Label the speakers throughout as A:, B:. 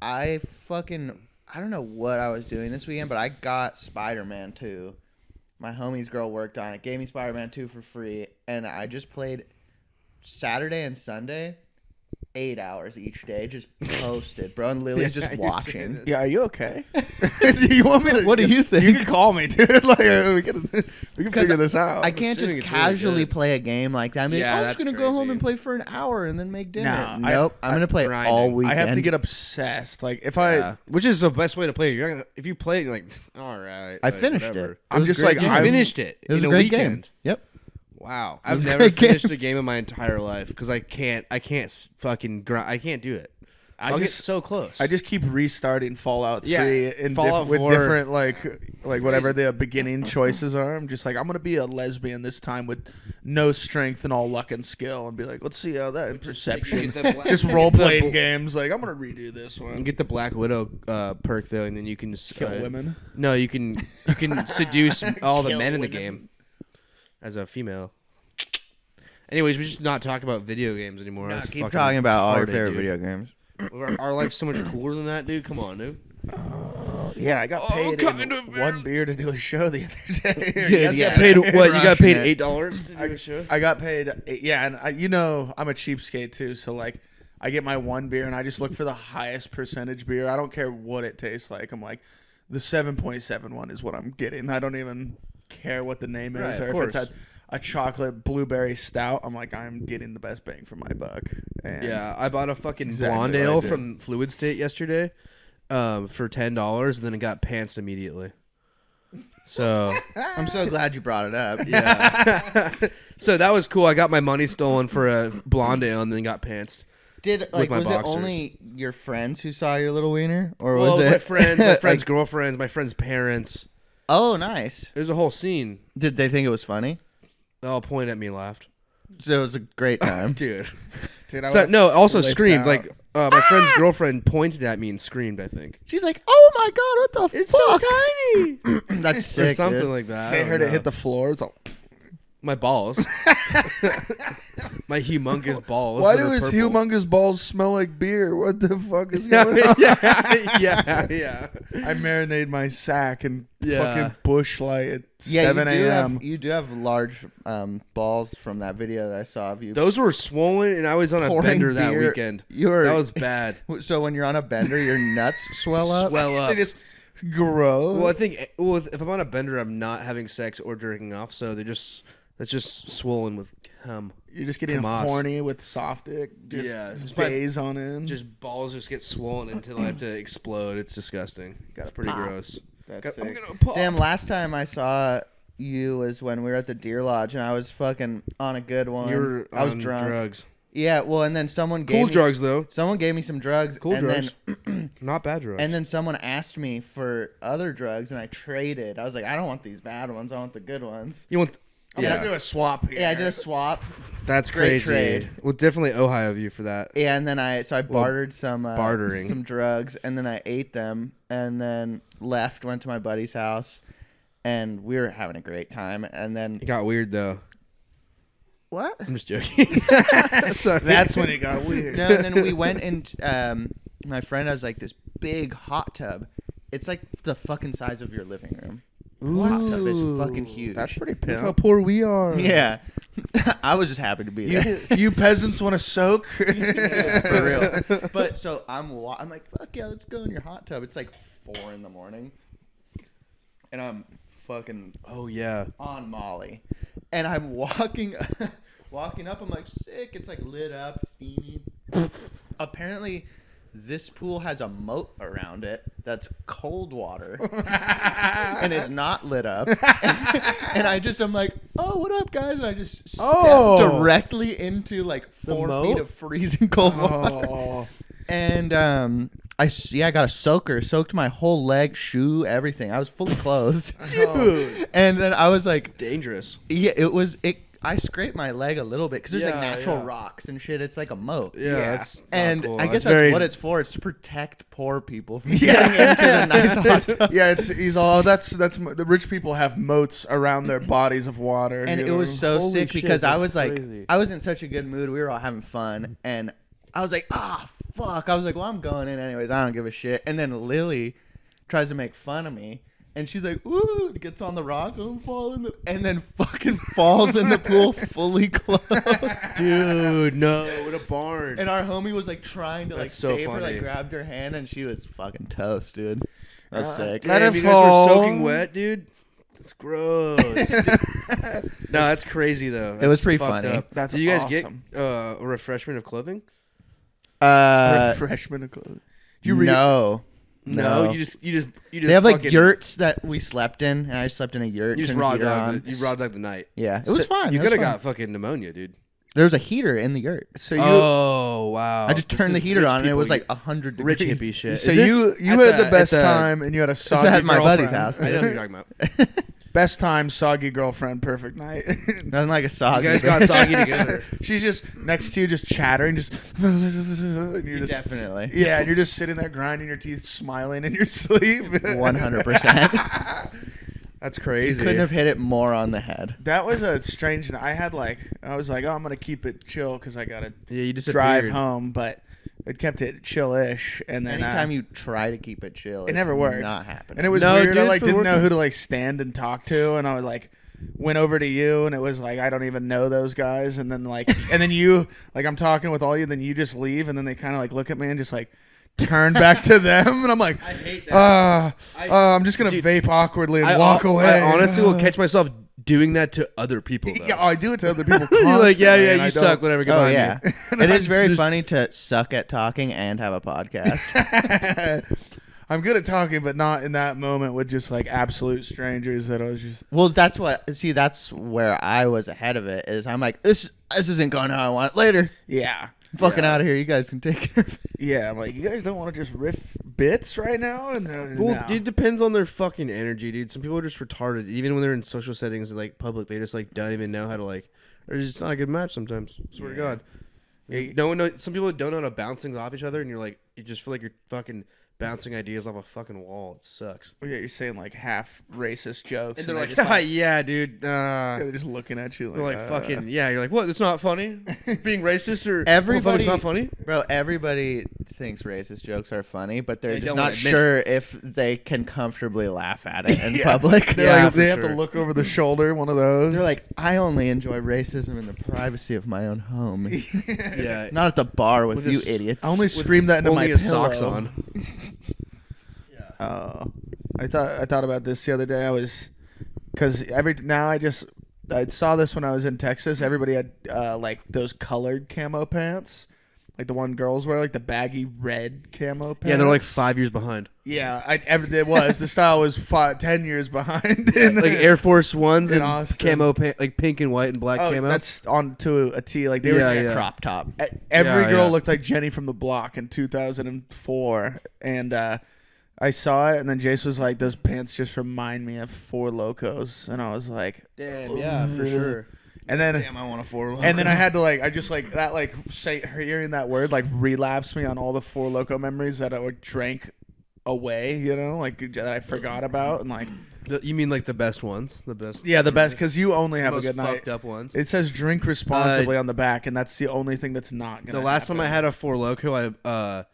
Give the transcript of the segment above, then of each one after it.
A: I don't know what I was doing this weekend, but I got Spider-Man 2. My homie's girl worked on it, gave me Spider-Man 2 for free, and I just played Saturday and Sunday, 8 hours each day, just posted, bro. And Lily's just watching.
B: Yeah, are you okay? Do you want me to?
A: What do you think?
B: You can call me, dude. Like we can figure this out.
A: I can't just casually play a game like that. I'm like, I'm just gonna go home and play for an hour and then make dinner. Nope, I'm gonna play it all weekend.
B: I have to get obsessed. Like
C: which is the best way to play. If you play it, you're like, all right.
A: I finished it.
B: I'm just like,
C: I finished it.
A: It was a great game. Yep.
C: Wow, I've never finished a game in my entire life because I can't fucking grind. I can't do it. I'll get so close.
B: I just keep restarting Fallout 3 with
C: Fallout 4.
B: different like whatever the beginning choices are. I'm just like, I'm gonna be a lesbian this time with no strength and all luck and skill, and be like, let's see how that in perception. Just role playing games. Like I'm gonna redo this one.
C: And get the Black Widow perk though, and then you can just
B: kill women.
C: No, you can seduce all the men in the game as a female. Anyways, we should not talk about video games anymore.
A: No, keep talking about all your favorite video games.
C: Our life's so much cooler than that, dude. Come on, dude.
B: Yeah, I got paid one beer to do a show the other day.
A: Dude,
C: you got paid what? You got paid $8 to do a show?
B: I got paid, and I'm a cheapskate too, so like I get my one beer and I just look for the highest percentage beer. I don't care what it tastes like. I'm like, the 7.7 one is what I'm getting. I don't even care what the name is, or if it's a chocolate blueberry stout. I'm like, I'm getting the best bang for my buck. And
C: yeah, I bought a fucking blonde ale from Fluid State yesterday for $10, and then it got pantsed immediately. So
A: I'm so glad you brought it up.
C: Yeah. So that was cool. I got my money stolen for a blonde ale and then got pantsed.
A: Was it only your friends who saw your little wiener, or was it
C: my friends' girlfriends, my friends' parents?
A: Oh, nice.
C: There's a whole scene.
A: Did they think it was funny?
C: They all pointed at me and laughed.
A: So it was a great time.
C: Dude, also screamed. Like, my friend's girlfriend pointed at me and screamed, I think.
A: She's like, oh my God, what the
C: it's
A: fuck?
C: It's so tiny.
A: That's sick,
C: or something like that.
B: They heard it hit the floor. It's all...
C: My balls. My humongous balls.
B: Why do his humongous balls smell like beer? What the fuck is going on?
C: Yeah.
B: I marinate my sack in fucking Bush Light at 7 a.m.
A: You do have large balls from that video that I saw of you.
C: Those were swollen, and I was on a bender that weekend. That was bad.
A: So when you're on a bender, your nuts swell up?
C: Swell up.
B: They just grow.
C: Well, I think if I'm on a bender, I'm not having sex or jerking off, so that's just swollen with cum.
B: You're just getting horny with soft dick. Just days on end.
C: Just balls just get swollen until I have to explode. It's disgusting. It's pretty gross.
A: That's sick. Damn, last time I saw you was when we were at the Deer Lodge, and I was fucking on a good one. I was drunk.
C: Drugs.
A: Yeah, well, and then someone gave me
C: drugs though.
A: Someone gave me some drugs.
C: Cool drugs.
A: Then,
C: not bad drugs.
A: And then someone asked me for other drugs, and I traded. I was like, I don't want these bad ones. I want the good ones.
C: You want?
B: I'm gonna do a swap here.
A: Yeah, I did a swap.
C: That's crazy. Trade. Well, definitely Ohio of you for that.
A: Yeah, and then I bartered some drugs, and then I ate them, and then left, went to my buddy's house, and we were having a great time. And then
C: it got weird though.
A: What?
C: I'm just joking.
B: That's when it got weird.
A: No, and then we went and my friend has like this big hot tub. It's like the fucking size of your living room. Hot tub is fucking huge.
B: That's pretty pimp.
C: Look how poor we are.
A: Yeah. I was just happy to be there.
B: You peasants want to soak?
A: Yeah, for real. But so I'm like, fuck yeah, let's go in your hot tub. It's like 4 a.m. And I'm fucking on Molly. And I'm walking up. I'm like, sick. It's like lit up, steamy. Apparently, this pool has a moat around it that's cold water and is not lit up. And I'm like, oh, what up, guys? And I just stepped directly into like 4 feet of freezing cold water. And I got a soaker, soaked my whole leg, shoe, everything. I was fully clothed.
C: Dude.
A: And then I was like,
C: it's dangerous.
A: Yeah, I scraped my leg a little bit because there's like natural rocks and shit. It's like a moat.
C: Yeah. That's
A: and
C: cool.
A: I guess that's what it's for. It's to protect poor people from getting into the nice hot tub.
B: Yeah, that's the rich people have moats around their bodies of water.
A: And it was so sick because I was like, I was in such a good mood. We were all having fun, and I was like, fuck. I was like, well, I'm going in anyways. I don't give a shit. And then Lily tries to make fun of me. And she's like, ooh, gets on the rock and then fucking falls in the pool fully clothed.
C: Dude, no, what a barn.
A: And our homie was like trying to like
C: That's so
A: save her,
C: funny.
A: like grabbed her hand, and she was fucking toast, dude. That was sick.
B: Let
C: Damn,
B: it
C: you guys were
B: fall.
C: soaking wet, dude. That's gross. No, that's crazy though.
A: It was
C: That's
A: pretty
C: fucked
A: funny.
C: Up.
B: That's
C: Did you guys
B: awesome.
C: get a refreshment of clothing?
B: Refreshment of clothes. Did you read?
A: No.
C: No, you just
A: They have like
C: fucking-
A: yurts that we slept in, and I slept in a yurt.
C: You just
A: turned the
C: raw
A: heater
C: dog.
A: on.
C: You raw dog the night.
A: Yeah, it was fun.
C: You
A: It was
C: could have
A: fun.
C: got fucking pneumonia, dude.
A: There was a heater in the yurt.
B: So you.
C: Oh wow!
A: I just
C: This
A: turned the
C: is
A: heater
C: rich
A: on, and it
C: people,
A: was like
C: you-
A: 100 degrees.
C: rich hippie shit.
B: So
C: Is this
B: you
C: at
B: had the best
C: at
B: time, and you had a soggy
A: at my buddy's
B: girlfriend.
A: house.
C: I know what you're talking about.
B: Best time, soggy girlfriend, perfect night.
A: Nothing like a sock.
C: You guys got soggy together.
B: She's just next to you, just chattering, just. And you're just
A: Definitely.
B: yeah, and you're just sitting there grinding your teeth, smiling in your sleep.
A: 100%.
C: That's
A: You
C: crazy.
A: couldn't have hit it more on the head.
B: That was a strange. I was like, oh, I'm gonna keep it chill because I gotta
C: Yeah, you just
B: drive home, but it kept it chill-ish, and then
A: Anytime you try to keep it chill,
B: it
A: it's
B: never works.
A: Not happening.
B: And it was
C: No,
B: weird.
C: dude,
B: I
C: it's
B: like
C: been
B: didn't know
C: working.
B: who to like stand and talk to, and I was like went over to you, and it was like I don't even know those guys, and then like and then you like I'm talking with all you, then you just leave, and then they kind of like look at me and just like turn back to them, and I'm like,
C: I hate that.
B: I'm just gonna
C: Dude,
B: vape awkwardly and walk away.
C: I honestly will catch myself doing that to other people. Though.
B: Yeah, I do it to other people.
C: You're like, yeah,
B: constantly,
C: yeah,
B: and I
C: you
B: don't-
C: suck. Whatever. Get
A: Oh
C: behind
A: yeah,
C: me.
A: it is very funny to suck at talking and have a podcast.
B: I'm good at talking, but not in that moment with just like absolute strangers that I was just.
A: Well, that's where I was ahead of it. Is I'm like, this isn't going how I want it. Later,
B: Yeah.
A: I'm fucking
C: Yeah.
A: out of here. You guys can take care of it.
B: Yeah, I'm like, you guys don't want to just riff bits right now? And
C: Well,
B: no.
C: it depends on their fucking energy, dude. Some people are just retarded. Even when they're in social settings, like public, they just like don't even know how to like. Or it's just not a good match sometimes. Swear to God.
B: Yeah.
C: No one knows. Some people don't know how to bounce things off each other, and you're like, you just feel like you're fucking bouncing ideas off a fucking wall. It sucks.
B: Yeah, you're saying like half racist jokes,
C: And they're like,
B: just,
C: yeah, dude.
B: they're just looking at you
C: They're like,
B: like
C: fucking, yeah. You're like, what? It's not funny? Being racist or
A: Everybody-
C: it's not funny?
A: Bro, everybody thinks racist jokes are funny, but they're
C: They
A: just
C: don't wanna
A: not
C: admit
A: sure if they can comfortably laugh at it in
B: Yeah.
A: public.
B: They're
C: Yeah,
B: like,
C: for
B: they have
C: sure.
B: to look over the shoulder. One of those.
A: They're like, I only enjoy racism in the privacy of my own home,
C: Yeah.
A: not at the bar with
C: With
A: you
C: this-
A: idiots.
B: I only scream that into
C: Only
B: my
C: his
B: pillow.
C: socks on.
B: Oh, I thought about this the other day. I was because I saw this when I was in Texas. Everybody had like those colored camo pants, like the one girls wear, like the baggy red camo pants.
C: Yeah, they're like 5 years behind.
B: yeah. It was the style was 10 years behind. in-
C: Like Air Force Ones
B: In
C: and
B: Austin.
C: camo, like pink and white and black
B: Oh,
C: camo.
B: that's on to a T. Like they
C: Yeah,
B: were
C: yeah.
A: crop top.
B: Every
C: Yeah,
B: girl
C: yeah.
B: looked like Jenny from the Block in 2004, and I saw it, and then Jace was like, "Those pants just remind me of Four Locos," and I was like,
C: Damn, yeah, for sure.
B: and then
A: Damn, I want a 4
B: and then I had to like, I just like that like hearing that word like relapsed me on all the Four Loco memories that I would drank away, you know, like that I forgot about, and like
C: You mean like the best ones? The best.
B: yeah, the best because you only have a
C: most
B: good night.
C: fucked up ones.
B: It says drink responsibly on the back, and that's the only thing that's not gonna
C: The last time I
B: happen.
C: had a Four Loco, I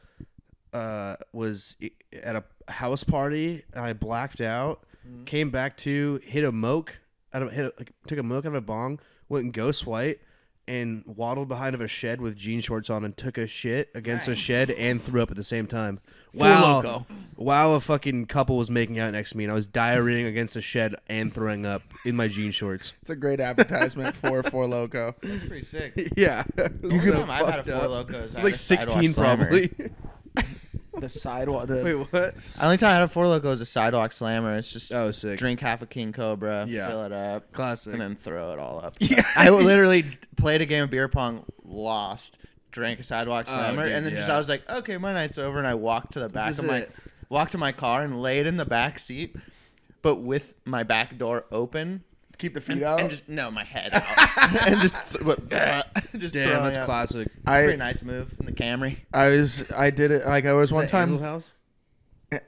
C: was at a house party. And I blacked out, came back to hit a moke. Took a moke out of a bong, went and ghost white, and waddled behind of a shed with jean shorts on and took a shit against a shed and threw up at the same time.
B: Four
C: Wow.
B: Loko.
C: Wow, a fucking couple was making out next to me, and I was diarrheaing against a shed and throwing up in my jean shorts.
B: It's a great advertisement for Four Loco.
A: That's pretty sick.
C: Yeah.
A: Only time I've had a 4 Locos.
C: It was like 16 probably.
B: The sidewalk.
C: Wait, what?
A: The only time I had a 4 Locos is a sidewalk slammer. It's just
C: Oh, sick.
A: drink half a King Cobra,
C: Yeah.
A: fill it up,
C: Classic.
A: and then throw it all up.
B: Yeah.
A: I literally played a game of beer pong, lost, drank a sidewalk slammer,
C: dude,
A: and then just
C: yeah.
A: I was like, okay, my night's over, and I walked to the back
C: is
A: of my
C: it.
A: walked to my car and laid in the back seat, but with my back door open.
B: Keep the feet out.
A: And just my head out, and just just
C: Damn,
A: throwing
C: that's
A: up.
C: classic.
A: Pretty
B: I
A: nice move in the Camry.
B: I did it like I was one time.
C: Ansel's house?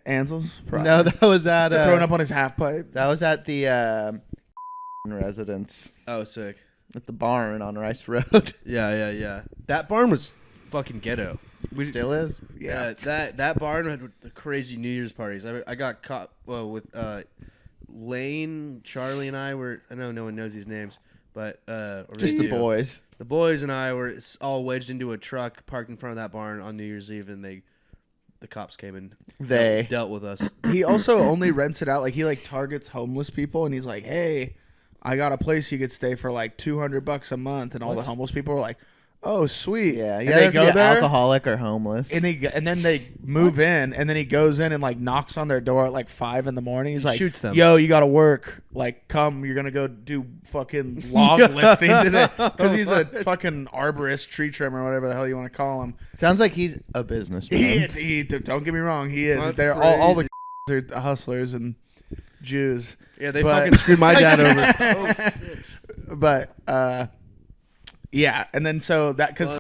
B: Ansel's. Probably.
A: No, that was at
B: throwing up on his half pipe.
A: That was at the residence
C: Oh, sick.
A: at the barn on Rice Road.
C: Yeah. That barn was fucking ghetto.
A: Still is.
C: Yeah, that barn had the crazy New Year's parties. I got caught with Lane, Charlie, and I know no one knows these names, but or
A: Just
C: maybe
A: the
C: you.
A: boys.
C: The boys and I were all wedged into a truck parked in front of that barn on New Year's Eve, and the cops came and dealt with us.
B: He also only rents it out. Like, he like targets homeless people, and he's like, "Hey, I got a place you could stay for like $200 a month," and all the homeless people are like, "Oh, sweet."
A: Yeah,
B: and
A: yeah.
B: they go there,
A: Alcoholic or homeless.
B: and then they move in, and then he goes in and like knocks on their door at like 5 in the morning. He's like,
C: shoots them.
B: "Yo, you got to work. Like, come. You're gonna go do fucking log lifting today," because he's a fucking arborist, tree trimmer, whatever the hell you want to call him.
A: Sounds like he's a businessman.
B: Don't get me wrong, he is.
C: That's
B: They're all the are hustlers and Jews.
C: Yeah, they
B: But-
C: fucking screwed my dad over.
B: But yeah, and then so that because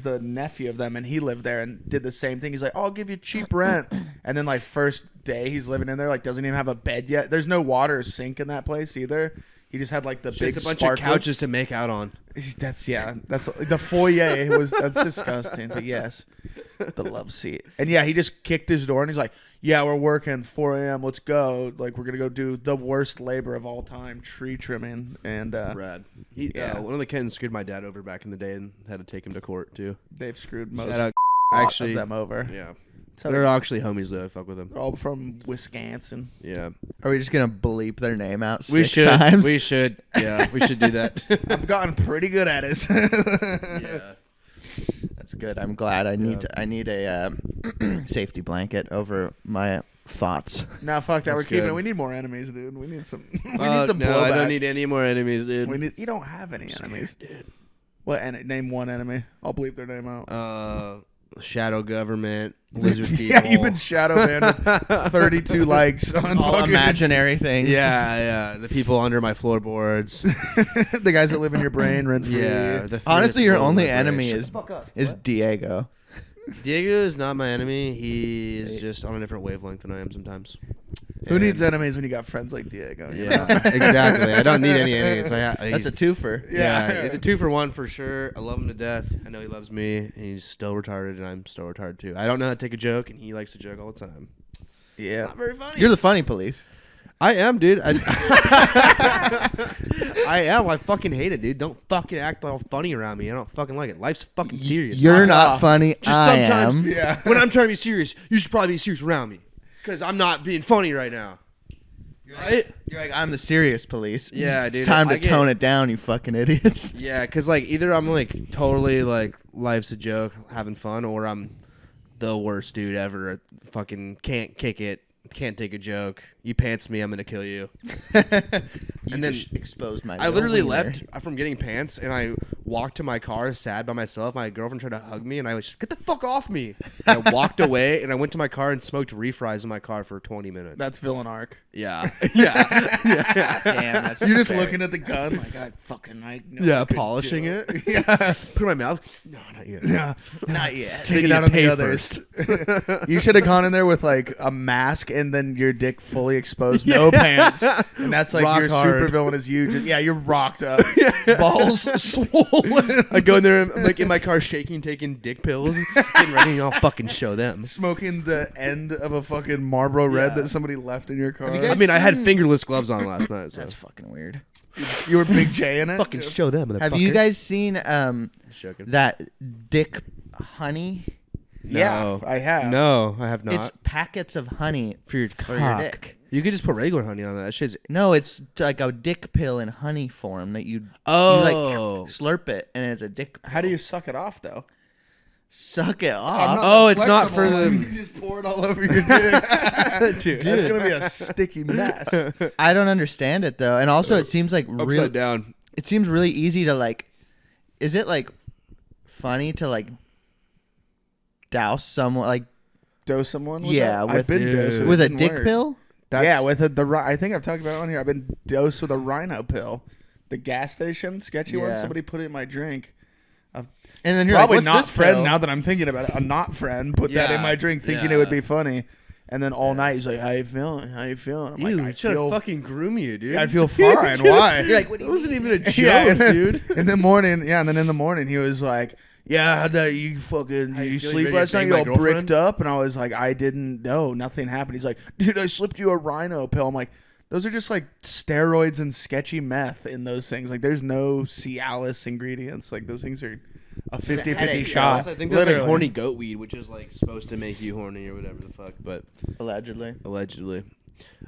B: the nephew of them, and he lived there and did the same thing. He's like, "Oh, I'll give you cheap rent," and then like first day he's living in there, like doesn't even have a bed yet. There's no water or sink in that place either. He just had like the big
C: Just a bunch
B: sparklets.
C: of couches to make out on.
B: That's the foyer that's disgusting. But yes, the love seat. And yeah, he just kicked his door and he's like, "Yeah, we're working 4 a.m. Let's go. Like, we're gonna go do the worst labor of all time, tree trimming." And
C: Rad.
B: Yeah.
C: One of the Kens screwed my dad over back in the day and had to take him to court too.
B: they've screwed most
C: Shout out,
B: actually
C: actually.
B: of them over.
C: Yeah,
B: So
C: they're actually homies though. I fuck with them.
B: they're all from Wisconsin.
C: Yeah,
A: Are we just gonna bleep their name out
C: we
A: 6
C: should.
A: times?
C: We should. Yeah, we should do that.
B: I've gotten pretty good at it.
C: Yeah.
A: That's good. I'm glad. I need a safety blanket over my thoughts.
B: Nah, fuck that.
C: That's
B: We're keeping
C: good.
B: it. We need more enemies, dude. We need some. We need some
C: no,
B: blowback.
C: I don't need any more enemies, dude.
B: You don't have any enemies. What? Name one enemy. I'll bleep their name out.
C: Shadow government, lizard people.
B: Yeah, you've been shadow banned with 32 likes on
A: All
B: fucking
A: imaginary things.
C: Yeah. The people under my floorboards.
B: the guys that live in your brain rent free.
C: Yeah.
A: Honestly, your only
C: liberation.
A: enemy is Diego.
C: Diego is not my enemy. He is just on a different wavelength than I am sometimes.
B: Who
C: And-
B: needs enemies when you got friends like Diego? you know?
C: Yeah, exactly. I don't need any enemies.
A: That's a twofer.
C: yeah. It's a 2-for-1 for sure. I love him to death. I know he loves me, and he's still retarded, and I'm still retarded too. I don't know how to take a joke, and he likes to joke all the time.
B: Yeah.
C: Not very funny.
A: You're the funny police.
C: I am, dude. I am. I fucking hate it, dude. Don't fucking act all funny around me. I don't fucking like it. Life's fucking serious.
A: You're
B: Knock
A: not
B: off.
A: funny.
C: Just
A: I
C: sometimes,
A: am.
B: Yeah.
C: when I'm trying to be serious, you should probably be serious around me, because I'm not being funny right now. Right?
A: You're like, I'm the serious police.
C: Yeah,
A: It's
C: dude,
A: time to
C: I get-
A: tone it down, you fucking idiots.
C: Yeah, because like either I'm like totally like life's a joke, having fun, or I'm the worst dude ever. Fucking can't kick it, can't take a joke. You pants me, I'm gonna kill you.
A: And
C: then
A: exposed my.
C: I literally
A: wiener.
C: left from getting pants, and I walked to my car sad by myself. My girlfriend tried to hug me, and I was just, get the fuck off me. And I walked away, and I went to my car and smoked refries in my car for 20 minutes.
B: That's villain arc.
C: yeah, yeah,
A: Damn, that's
B: You're just
A: fair.
B: looking at the gun like I know
C: yeah,
B: I could
C: polishing
B: do
C: it.
B: Yeah.
C: Put it in my mouth. No, not yet.
B: Yeah.
A: Not yet.
B: Take
C: They
B: it
C: need
B: out
C: to
B: on
C: pay
B: the others. You should have gone in there with like a mask and then your dick fully exposed, no pants, and that's like
C: Rock
B: your
C: hard.
B: super villain is you. Yeah, you're rocked up, balls swollen,
C: I go in there, I'm like in my car shaking, taking dick pills, getting ready, and I'll fucking show them.
B: smoking the end of a fucking Marlboro Red
A: Yeah.
B: that somebody left in your car.
A: you
C: I
A: guys
C: mean, I had
A: seen-
C: fingerless gloves on last night, so
A: That's fucking weird.
B: You were Big J in it.
C: fucking show them.
A: Have you guys seen
C: Just joking.
A: that Dick honey?
B: Yeah,
C: No.
B: I have.
C: No, I have not.
A: It's packets of honey
C: for your
A: for
C: cock.
A: your dick.
C: You could just put regular honey on that. That shit's.
A: No, it's like a dick pill in honey form that you
C: Oh.
A: like slurp it and it's a dick pill.
B: How do you suck it off though?
A: suck it
B: I'm
A: off?
B: not
C: Oh, it's not for
B: flexible.
C: the-
B: You just pour it all over your dick.
C: Dude.
B: That's gonna be a sticky mess.
A: I don't understand it though. And also it seems like
C: Upside
A: real
C: down.
A: it seems really easy to like is it like funny to like douse someone like
B: Dose someone? With
A: Yeah,
B: that?
A: with-
B: I've been
C: Dude.
B: dosed
A: with
B: it
A: a
B: didn't
A: dick
B: work.
A: pill?
B: Yeah, with I think I've talked about it on here. I've been dosed with a rhino pill. The gas station, sketchy one.
A: Yeah.
B: Somebody put it in my drink.
A: And then you're
B: Probably
A: like,
B: not
A: what's this
B: friend.
A: pill?
B: Now that I'm thinking about it, a not friend put that in
C: Yeah,
B: my drink, thinking
C: yeah.
B: it would be funny. And then all night he's like, "How you feeling? How you feeling?" I'm
C: Ew,
B: like,
C: I should have fucking groom you, dude.
B: I feel fine. Why?
A: You're like, what do
C: That
A: you
C: wasn't
A: mean?
C: even a joke,
B: Yeah, and then-
C: dude.
B: In the morning, and then in the morning he was like, yeah, you fucking,
C: How
B: did
C: you
B: you
C: feel?
B: sleep
C: You ready
B: last
C: to
B: night?
C: bang
B: You
C: my
B: all
C: girlfriend?
B: bricked up? And I was like, I didn't know. Nothing happened. He's like, dude, I slipped you a rhino pill. I'm like, those are just like steroids and sketchy meth in those things. Like, there's no Cialis ingredients. Like, those things are a 50-50
A: headache
B: shot.
C: I think there's like
B: Literally.
C: horny goat weed, which is like supposed to make you horny or whatever the fuck. But
A: Allegedly.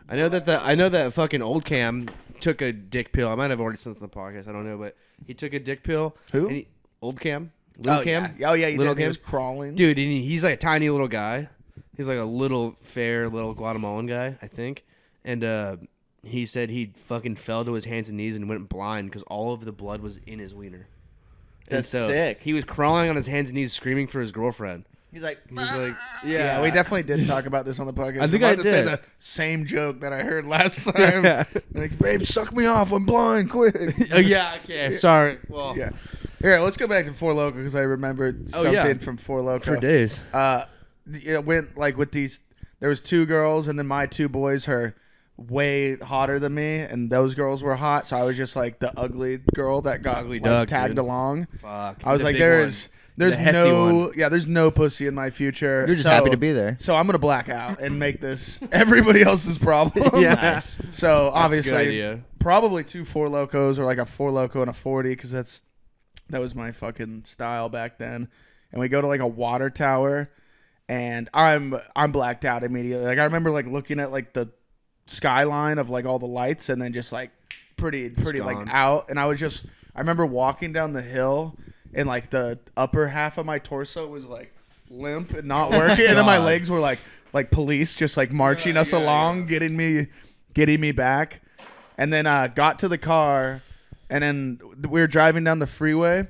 C: I know that fucking old Cam took a dick pill. I might have already said this on the podcast. I don't know, but he took a dick pill.
B: Who?
C: And old Cam. Little Cam.
B: Yeah. Oh, yeah, he
C: Little
B: did. He
C: Cam?
B: was crawling.
C: Dude, and he's like a tiny little guy. He's like a little fair little Guatemalan guy, I think. And he said he fucking fell to his hands and knees and went blind because all of the blood was in his wiener. And
A: That's sick.
C: He was crawling on his hands and knees, screaming for his girlfriend.
A: He's like,
C: He's like,
B: Yeah, we definitely did talk about this on the podcast.
C: I think
B: I'm
C: I
B: about to say
C: did.
B: the same joke that I heard last time. Like, babe, suck me off. I'm blind. Quick.
C: oh yeah, okay, sorry. Well,
B: Yeah. Here, let's go back to Four Loko because I remembered something from Four Loko.
C: for days.
B: Went like with these. There was 2 girls and then my 2 boys are way hotter than me, and those girls were hot. So I was just like the ugly girl that got
C: Ugly
B: like,
C: duck,
B: tagged
C: dude.
B: along.
C: Fuck.
B: I was
C: The
B: like,
C: big
B: there's
C: The hefty
B: no
C: one.
B: there's no pussy in my future.
A: you're just happy to be there.
B: So I'm gonna black out and make this everybody else's problem.
C: Yeah.
A: Nice.
B: So
C: That's a good
B: obviously,
C: idea.
B: probably 2 Four Locos or like a Four Loco and a 40 because that was my fucking style back then. And we go to like a water tower, and I'm blacked out immediately. Like I remember like looking at like the skyline of like all the lights, and then just like pretty like
C: gone.
B: out. And I remember walking down the hill, and like the upper half of my torso was like limp and not working, and then my
C: God.
B: legs were like police just like marching us along, getting me back. And then got to the car, and then we were driving down the freeway,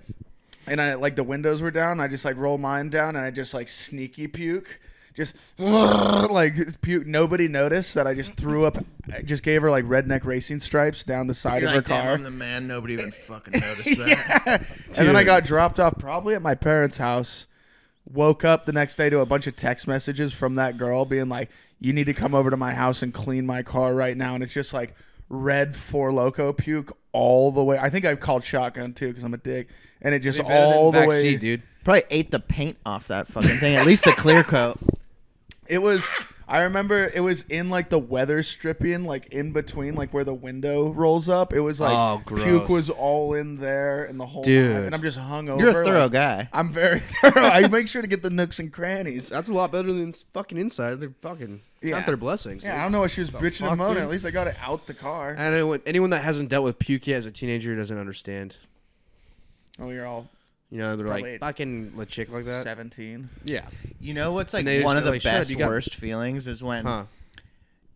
B: and I like the windows were down. I just like roll mine down, and I just like sneaky puke, just like puke. Nobody noticed that I just threw up. I just gave her like redneck racing stripes down the side
A: You're
B: of
A: like,
B: her
A: damn,
B: car.
A: I'm the man. Nobody even fucking noticed that.
B: And then I got dropped off probably at my parents' house. Woke up the next day to a bunch of text messages from that girl being like, you need to come over to my house and clean my car right now. And it's just like red Four Loco puke all the way. I think I called shotgun too because I'm a dick. And it just all the way.
C: dude.
A: Probably ate the paint off that fucking thing. At least the clear coat.
B: It was, I remember it was in like the weather stripping, like in between, like where the window rolls up. It was like
C: Oh, gross.
B: puke was all in there and the whole
C: Dude.
B: time. And I'm just hung over.
A: You're a thorough
B: like,
A: guy.
B: I'm very thorough. I make sure to get the nooks and crannies.
C: That's a lot better than fucking inside. They're fucking not their blessings.
B: Yeah, I don't know what she was bitching
C: fuck,
B: and moaning.
C: dude?
B: At least I got it out the car.
C: And anyone that hasn't dealt with puke yet as a teenager doesn't understand.
B: Oh, you're all
C: You know, they're
B: Probably
C: like fucking a chick like that.
B: 17.
C: Yeah.
A: You know what's like
C: And they just
A: one
C: go
A: of the
C: like, "Shut
A: best
C: up, you got-"
A: worst feelings is when
C: Huh.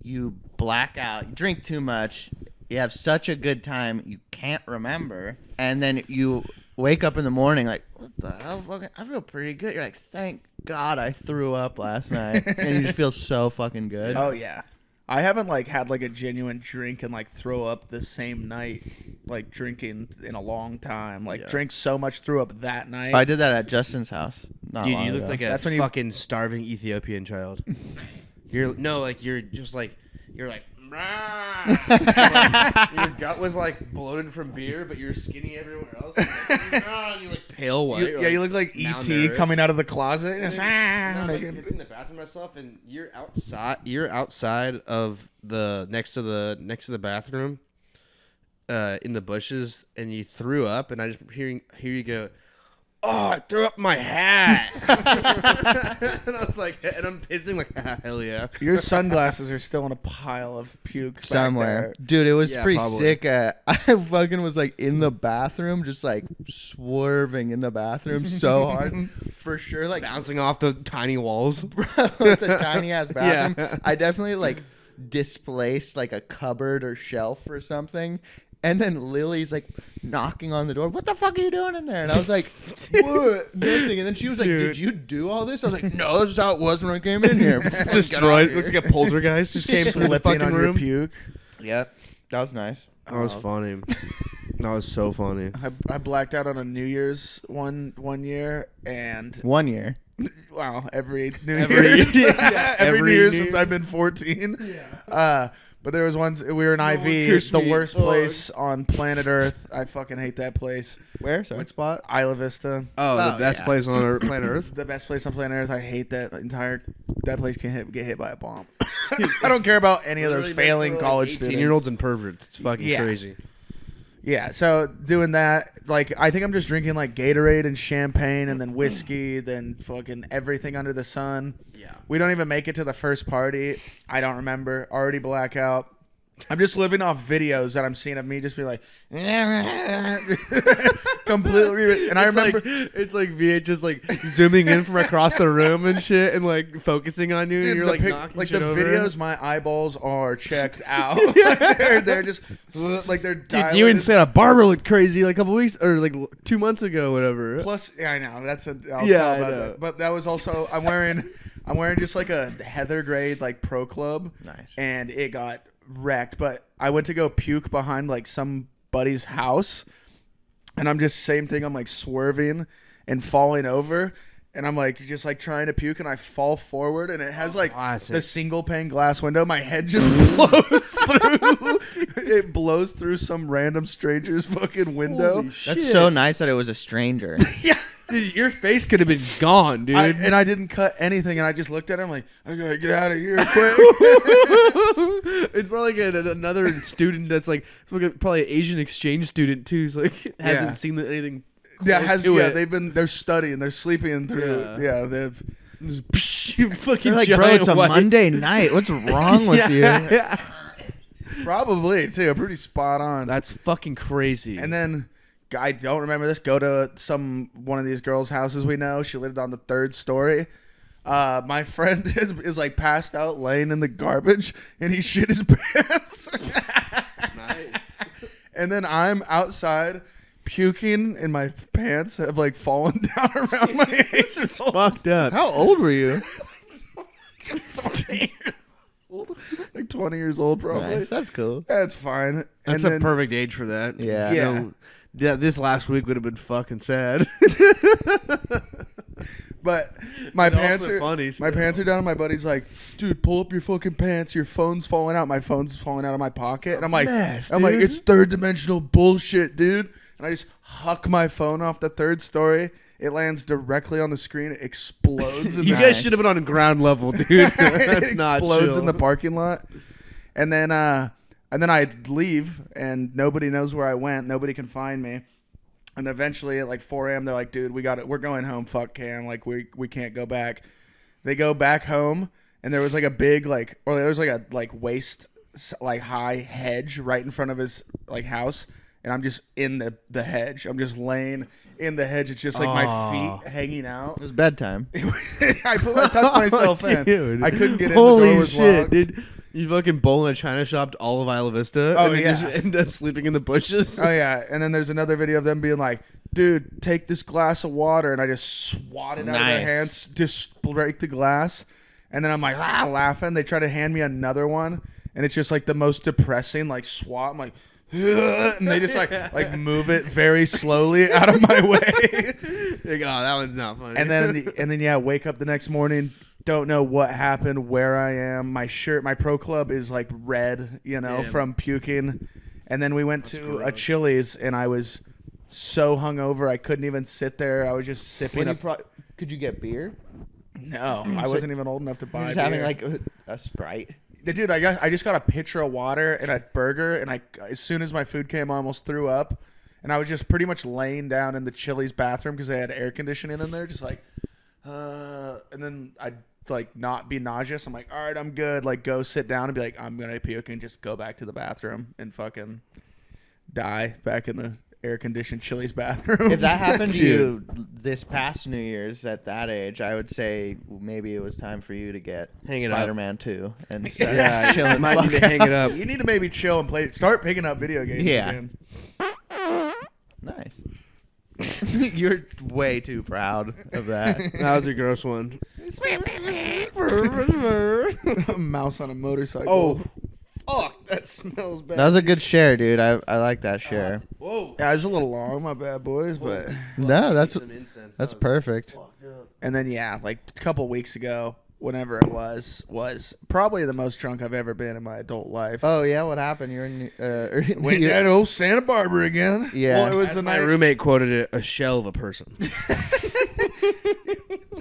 A: you black out, you drink too much, you have such a good time you can't remember, and then you wake up in the morning like, what the hell? Fucking, I feel pretty good. You're like, thank God I threw up last night, and you just feel so fucking good.
B: Oh, yeah. I haven't like had like a genuine drink and like throw up the same night, like drinking in a long time. Like
C: Yeah.
B: drink so much, threw up that night.
A: I did that at Justin's house. Not
C: Dude,
A: long
C: you look
A: ago.
C: like a
B: That's when you-
C: fucking starving Ethiopian child. You're just like you're like your gut was like bloated from beer, but you're skinny everywhere else. You're like pale white.
B: You look like E.T.
C: malnourished.
B: coming out of the closet. And just,
C: No, I'm like
B: naked.
C: pissing in the bathroom myself, and you're outside. You're outside of the next to the bathroom, in the bushes, and you threw up, and I just hear you go, "Oh, I threw up my hat," and I was like, and I'm pissing like, hell yeah.
B: Your sunglasses are still in a pile of puke back
A: somewhere.
B: there.
A: Dude, it was
C: Yeah,
A: pretty
C: probably.
A: sick. I fucking was like in the bathroom, just like swerving in the bathroom so hard. For sure, like,
C: Bouncing off the tiny walls.
A: it's a tiny ass bathroom.
C: Yeah.
A: I definitely like displaced like a cupboard or shelf or something. And then Lily's like knocking on the door. What the fuck are you doing in there? And I was like, what? Nothing. And then she was like,
B: Dude.
A: did you do all this? I was like, no, this is how it was when I came in here.
C: Destroyed. Looks like a poltergeist just came through the
B: Slipping
C: fucking
B: on
C: room.
B: your puke.
A: Yep. That was nice.
C: That was funny. That was so funny.
B: I blacked out on a New Year's one year, and
A: 1 year.
B: wow, every New
C: Every-
B: Year's,
C: yeah,
B: every
C: every
B: New Year's
C: New
B: since
C: Year.
B: I've been 14. But But there was once we were in IV,
C: kiss
B: the
C: me.
B: worst
C: Ugh.
B: place on planet Earth. I fucking hate that place.
A: Where? Sorry.
C: What spot?
B: Isla Vista.
C: Oh, the
A: Oh,
C: best
A: yeah.
C: place on planet Earth.
B: The best place on planet Earth. I hate that entire. That place can get hit by a bomb. I don't care about any of those failing college students.
C: 18-year-olds and perverts. It's fucking
B: Yeah.
C: crazy.
B: Yeah, so doing that, like, I think I'm just drinking like Gatorade and champagne and then whiskey, then fucking everything under the sun.
C: Yeah.
B: We don't even make it to the first party. I don't remember. Already blackout. I'm just living off videos that I'm seeing of me just be like, completely. And I remember,
C: it's like VHS like zooming in from across the room and shit, and like focusing on you.
B: dude,
C: and you're
B: the
C: like
B: pic-
C: knocking
B: like
C: shit
B: the
C: over.
B: videos, my eyeballs are checked out. they're just like they're
C: Dude,
B: dilated.
C: you and Santa Barbara looked crazy like a couple weeks or like 2 months ago, whatever.
B: Plus, yeah, I know that's a I'll
C: Yeah,
B: tell
C: I
B: about
C: know.
B: that. But that was also I'm wearing just like a Heather grade like Pro Club.
A: Nice.
B: And it got wrecked. But I went to go puke behind like somebody's house, and I'm just same thing. I'm like swerving and falling over, and I'm like just like trying to puke, and I fall forward, and it has like
C: Classic.
B: the single pane glass window. My head just blows through. It blows through some random stranger's fucking window.
C: Holy
A: That's
C: shit.
A: so nice that it was a stranger.
B: Yeah.
C: Dude, your face could have been gone, dude.
B: And I didn't cut anything, and I just looked at him like, I gotta get out of here quick.
C: It's probably like another student that's like probably an Asian exchange student too. He's like hasn't
B: Yeah.
C: seen anything.
B: Yeah,
C: close to it.
B: they're studying, they're sleeping through.
C: Yeah.
B: Yeah, they've.
C: You fucking
A: They're like, bro,
C: giant
A: it's a
C: white-
A: Monday night. What's wrong with you?
C: Yeah.
B: Probably too, pretty spot on.
C: That's fucking crazy.
B: And then I don't remember this. Go to one of these girls' houses we know. She lived on the 3rd story. My friend is like passed out, laying in the garbage, and he shit his pants.
C: Nice.
B: And then I'm outside puking, and my pants have like fallen down around my ankles.
C: Fucked up.
A: How old were you?
B: 20 years old. Like 20 years old, probably.
A: Nice. That's cool.
B: That's fine.
C: That's
B: And
C: a
B: then-
C: perfect age for that.
A: Yeah.
B: Yeah.
C: No, yeah, this last week would have been fucking sad.
B: But my
C: And
B: pants
C: also
B: are
C: funny,
B: My
C: so.
B: pants are down, and my buddy's like, "Dude, pull up your fucking pants. Your phone's falling out. My phone's falling out of my pocket." And I'm like,
C: Mess,
B: I'm like,
C: dude.
B: it's 3rd dimensional bullshit, dude. And I just huck my phone off the 3rd story. It lands directly on the screen. It explodes. In
C: You
B: the
C: guys should have been on ground level, dude. That's
B: it
C: not
B: explodes
C: chill.
B: in the parking lot. And then I leave, and nobody knows where I went. Nobody can find me. And eventually at like 4 a.m. they're like, dude, we're going home. Fuck Cam. Like we can't go back. They go back home, and there was like a big there was like a waist like high hedge right in front of his like house. And I'm just in the hedge. I'm just laying in the hedge. It's just like my
C: Aw.
B: feet hanging out.
A: It was bedtime.
B: I tucked myself in.
C: Dude.
B: I couldn't get in.
C: Holy
B: The door was
C: shit,
B: locked.
C: dude. You fucking bowl in a China shop all of Isla Vista
B: Oh,
C: and then
B: yeah.
C: just end up sleeping in the bushes.
B: Oh yeah, and then there's another video of them being like, "Dude, take this glass of water," and I just swat it out of their
A: Nice.
B: hands, just break the glass, and then I'm like laughing. They try to hand me another one, and it's just like the most depressing like swat. I'm like, and they just like move it very slowly out of my way,
C: Like, oh, that one's not funny.
B: and then yeah, wake up the next morning. Don't know what happened, where I am. My shirt, my Pro Club is like red,
C: Damn.
B: from puking. And then we went to a
C: gross.
B: Chili's, and I was so hungover I couldn't even sit there. I was just sipping.
A: Could you get beer?
B: No, I wasn't even old enough to buy.
A: You're just
B: beer.
A: having like a Sprite.
B: Dude, I just got a pitcher of water and a burger, and as soon as my food came, I almost threw up. And I was just pretty much laying down in the Chili's bathroom because they had air conditioning in there, just like, and then I'd like not be nauseous. I'm like, all right, I'm good. Like, go sit down and be like, I'm gonna puke, and just go back to the bathroom and fucking die back in the air conditioned Chili's bathroom.
A: If that happened to
C: Dude.
A: you this past New Year's at that age, I would say maybe it was time for you to get
C: Hang it up.
A: Spider-Man 2 and start
C: yeah,
A: chilling.
C: I might need to hang it up.
B: you need to maybe chill and start picking up video games.
A: Yeah.
B: Again.
A: Nice. You're way too proud of that.
C: That was a gross one.
B: A mouse on a motorcycle.
C: Oh, fuck. That smells bad.
A: That was a good share, dude. I like that share.
C: Whoa.
B: Yeah, it was a little long, my bad boys, but
A: No, that's
C: Some incense.
A: that's
C: That was
A: perfect.
C: fucked up.
B: and then yeah, like a couple weeks ago, whenever it was probably the most drunk I've ever been in my adult life.
A: Oh yeah, what happened? You're in.
B: Went down to old Santa Barbara again.
A: Yeah.
B: Well, it was
C: As
B: the
C: my
B: night
C: roommate quoted it, a shell of a person.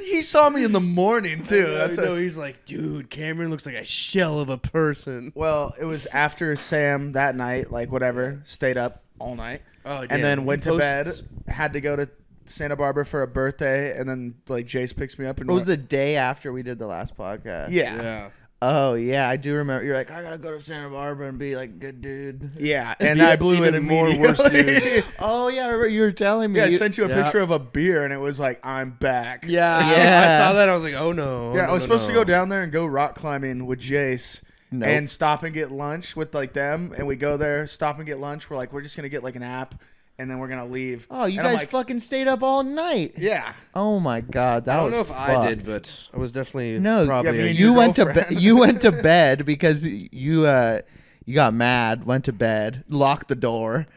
B: he saw me in the morning too. That's
C: he's like, dude, Cameron looks like a shell of a person.
B: Well, it was after Sam that night, like whatever, stayed up all night,
C: Oh,
B: and then went to bed. Had to go to Santa Barbara for a birthday, and then like Jace picks me up and
A: What was the day after we did the last podcast?
B: yeah.
C: Yeah.
A: Oh yeah, I do remember. You're like, I gotta go to Santa Barbara and be like good dude.
B: Yeah, and I blew it
C: even more
B: immediately.
C: worse, dude.
A: Oh yeah, I remember you were telling me.
B: Yeah, I sent you a
C: Yeah.
B: picture of a beer, and it was like, I'm back.
C: Yeah.
A: Yeah.
C: I saw that. I was like, oh no.
B: Yeah,
C: no,
B: I was
C: no,
B: supposed to
C: no.
B: go down there and go rock climbing with Jace.
A: Nope.
B: And stop and get lunch with like them, and we go there, stop and get lunch. We're like, we're just gonna get like an app, and then we're gonna leave.
A: Oh, you
B: And I'm
A: guys
B: like,
A: fucking stayed up all night.
B: yeah.
A: Oh my god, that
C: I don't
A: was
C: know if I
A: fucked.
C: did, but I was definitely
A: No,
C: probably.
B: yeah, me and
A: you
B: your
A: went to bed.
B: girlfriend.
A: You went to bed because you got mad, went to bed, locked the door,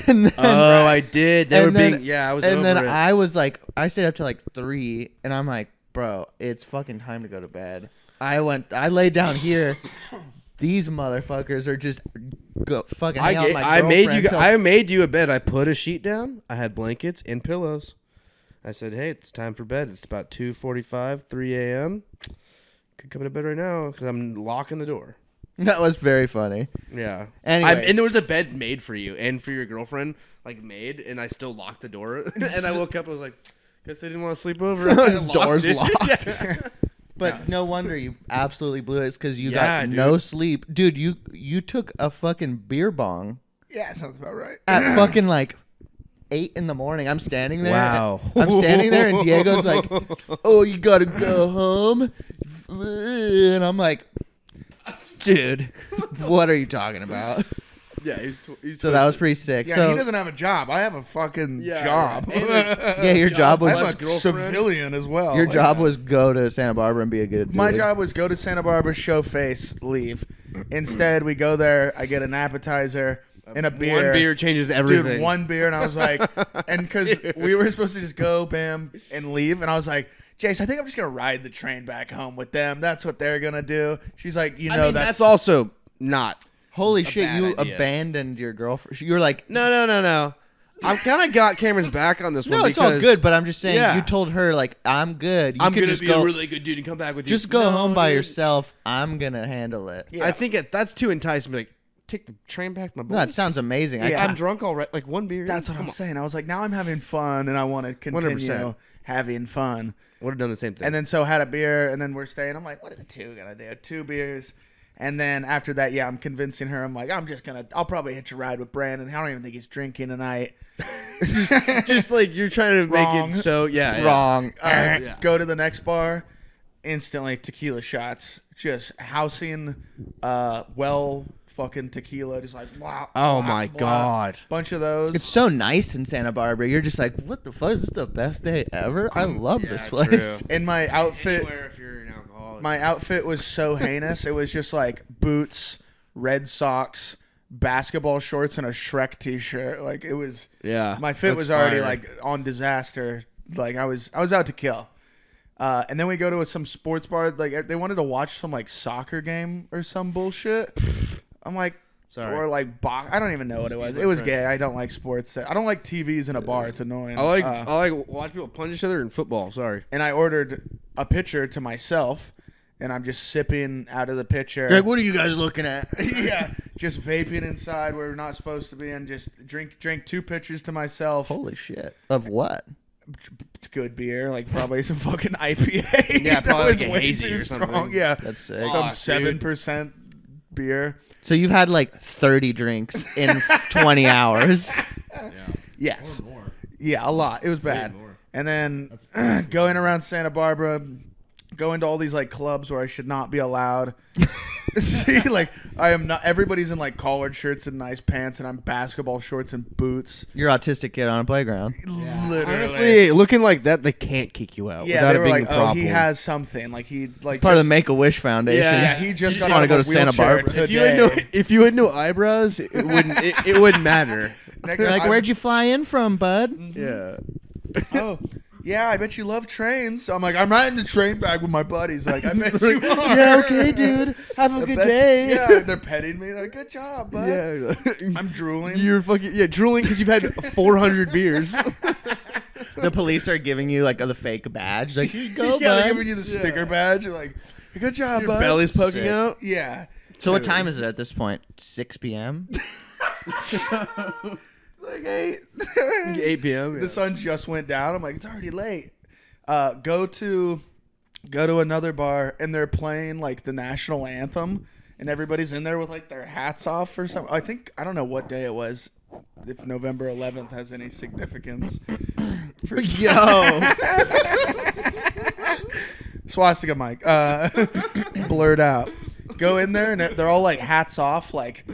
A: and then
C: Oh, I did. They
A: and
C: were
A: then-
C: being. Yeah, I was.
A: and
C: over
A: then
C: it.
A: I was like, I stayed up till like 3, and I'm like, bro, it's fucking time to go to bed. I laid down here. These motherfuckers are just fucking. hang out with my
C: I made
A: girlfriend
C: you.
A: till-
C: I made you a bed. I put a sheet down. I had blankets and pillows. I said, "Hey, it's time for bed. It's about 2:45, 3 a.m. Could come to bed right now because I'm locking the door."
A: That was very funny.
C: Yeah.
A: Anyways.
C: And there was a bed made for you and for your girlfriend, like made, and I still locked the door. And I woke up. I was like, "Guess they didn't want to sleep over." I locked
A: Door's
C: it.
A: locked.
C: Yeah.
A: But no wonder you absolutely blew it. It's because you
C: Yeah,
A: got
C: dude.
A: no sleep, dude. You took a fucking beer bong
B: Yeah, sounds about right.
A: at fucking like 8 in the morning. I'm standing there.
C: Wow.
A: I'm standing there, and Diego's like, "Oh, you gotta go home," and I'm like, "Dude, what are you talking about?"
C: Yeah, he's
A: So that was pretty sick.
B: Yeah,
A: so
B: he doesn't have a job. I have a fucking
C: Yeah,
B: job.
C: right. And
A: yeah, your job was
B: I'm
C: Plus
B: a
C: girlfriend.
B: civilian as well.
A: your
B: Like,
A: job was go to Santa Barbara and be a good dude.
B: My job was go to Santa Barbara, show face, leave. Instead, we go there. I get an appetizer and a beer.
C: One beer changes everything.
B: Dude, one beer, and I was like, and because we were supposed to just go, bam, and leave, and I was like, Jace, I think I'm just gonna ride the train back home with them. That's what they're gonna do. She's like, you know,
C: I mean, that's also not.
A: Holy
C: a
A: shit,
C: bad
A: you
C: idea.
A: abandoned your girlfriend. You were like,
C: No. I've kind of got Cameron's back on this one.
A: no, it's all
C: because
A: good, but I'm just saying,
C: Yeah.
A: you told her, like, I'm good. You
C: I'm
A: could
C: gonna
A: just
C: be
A: go,
C: a really good dude and come back with you.
A: just go
C: No,
A: home by
C: dude.
A: yourself. I'm going to handle it.
B: Yeah.
C: I think that's too enticing. Be like, take the train back to my boys.
A: No, it sounds amazing.
B: Yeah.
C: I'm drunk already. Like one beer.
B: That's what I'm saying. I was like, now I'm having fun, and I want to continue
C: 100%.
B: having fun.
C: Would have done the same thing.
B: And then so had a beer, and then we're staying. I'm like, what are the two gonna do? 2 beers. And then after that, yeah, I'm convincing her. I'm like, I'll probably hitch a ride with Brandon. I don't even think he's drinking tonight.
C: just like you're trying to make
B: Wrong.
C: it so yeah.
A: Wrong.
C: Yeah.
B: Go to the next bar, instantly tequila shots. Just housing, fucking tequila. Just like, wow.
C: Oh my God.
B: Bunch of those.
A: It's so nice in Santa Barbara. You're just like, what the fuck? Is this the best day ever? I love this place.
C: true.
B: In my outfit,
C: Anywhere if you're an alcoholic.
B: my outfit was so heinous. It was just like boots, red socks, basketball shorts, and a Shrek T-shirt. Like it was.
C: yeah.
B: My fit
C: that's
B: was already
C: fire.
B: like on disaster. Like I was out to kill. And then we go to some sports bar. Like they wanted to watch some like soccer game or some bullshit. I'm like,
C: Sorry.
B: or like I don't even know what it was. It was gay. I don't like sports. I don't like TVs in a bar. It's annoying.
C: I like watch people punch each other in football. Sorry.
B: And I ordered a pitcher to myself, and I'm just sipping out of the pitcher.
A: You're like, what are you guys looking at?
B: Yeah, just vaping inside where we're not supposed to be, and just drink 2 pitchers to myself.
A: Holy shit. Of what?
B: Good beer, like probably some fucking IPA.
C: Yeah,
B: That
C: probably
B: was
C: like a
B: way
C: hazy
B: too
C: or something.
B: strong. Yeah,
A: That's sick.
B: some
C: Fuck, dude.
B: 7% beer.
A: So you've had like 30 drinks in 20 hours.
B: Yes, yeah, a lot. It was bad. And then going around Santa Barbara, going to all these like clubs where I should not be allowed. See, like I am not. Everybody's in like collared shirts and nice pants, and I'm basketball shorts and boots.
A: You're autistic kid on a playground.
B: Literally.
C: Honestly, looking like that, they can't kick you out
B: Yeah,
C: without
B: they
C: it
B: were
C: being
B: like,
C: a problem.
B: oh, he has something. Like he like
A: Part of
B: just-
A: the Make-A-Wish Foundation.
B: Yeah, he just got
A: wanna
B: out of
A: go
B: a
A: to Santa
B: wheelchair
A: Barbara.
B: today.
C: If you had no eyebrows, it wouldn't. It wouldn't matter.
B: Next,
A: You're like,
B: I'm-
A: where'd you fly in from, bud?
C: Yeah.
B: Oh, yeah, I bet you love trains. So I'm like, I'm riding the train back with my buddies. Like, I bet you are.
C: Yeah, okay, dude. Have a good day.
B: Yeah, they're petting me. Like, good job, bud.
C: Yeah.
B: I'm drooling.
C: You're fucking drooling because you've had 400 beers.
A: The police are giving you like the fake badge. Like, here you go,
B: yeah, they're
A: bud.
B: giving you the sticker badge. You're like, good job,
C: Your
B: bud.
C: belly's poking
A: Shit.
C: out.
B: Yeah.
A: So what time is it at this point? 6 p.m.
B: Like 8.
C: 8 p.m.
B: The sun just went down. I'm like, it's already late. Go to another bar and they're playing like the national anthem and everybody's in there with like their hats off or something. I don't know what day it was. If November 11th has any significance.
A: Yo.
B: Swastika Mike. Blurred out. Go in there and they're all like hats off, like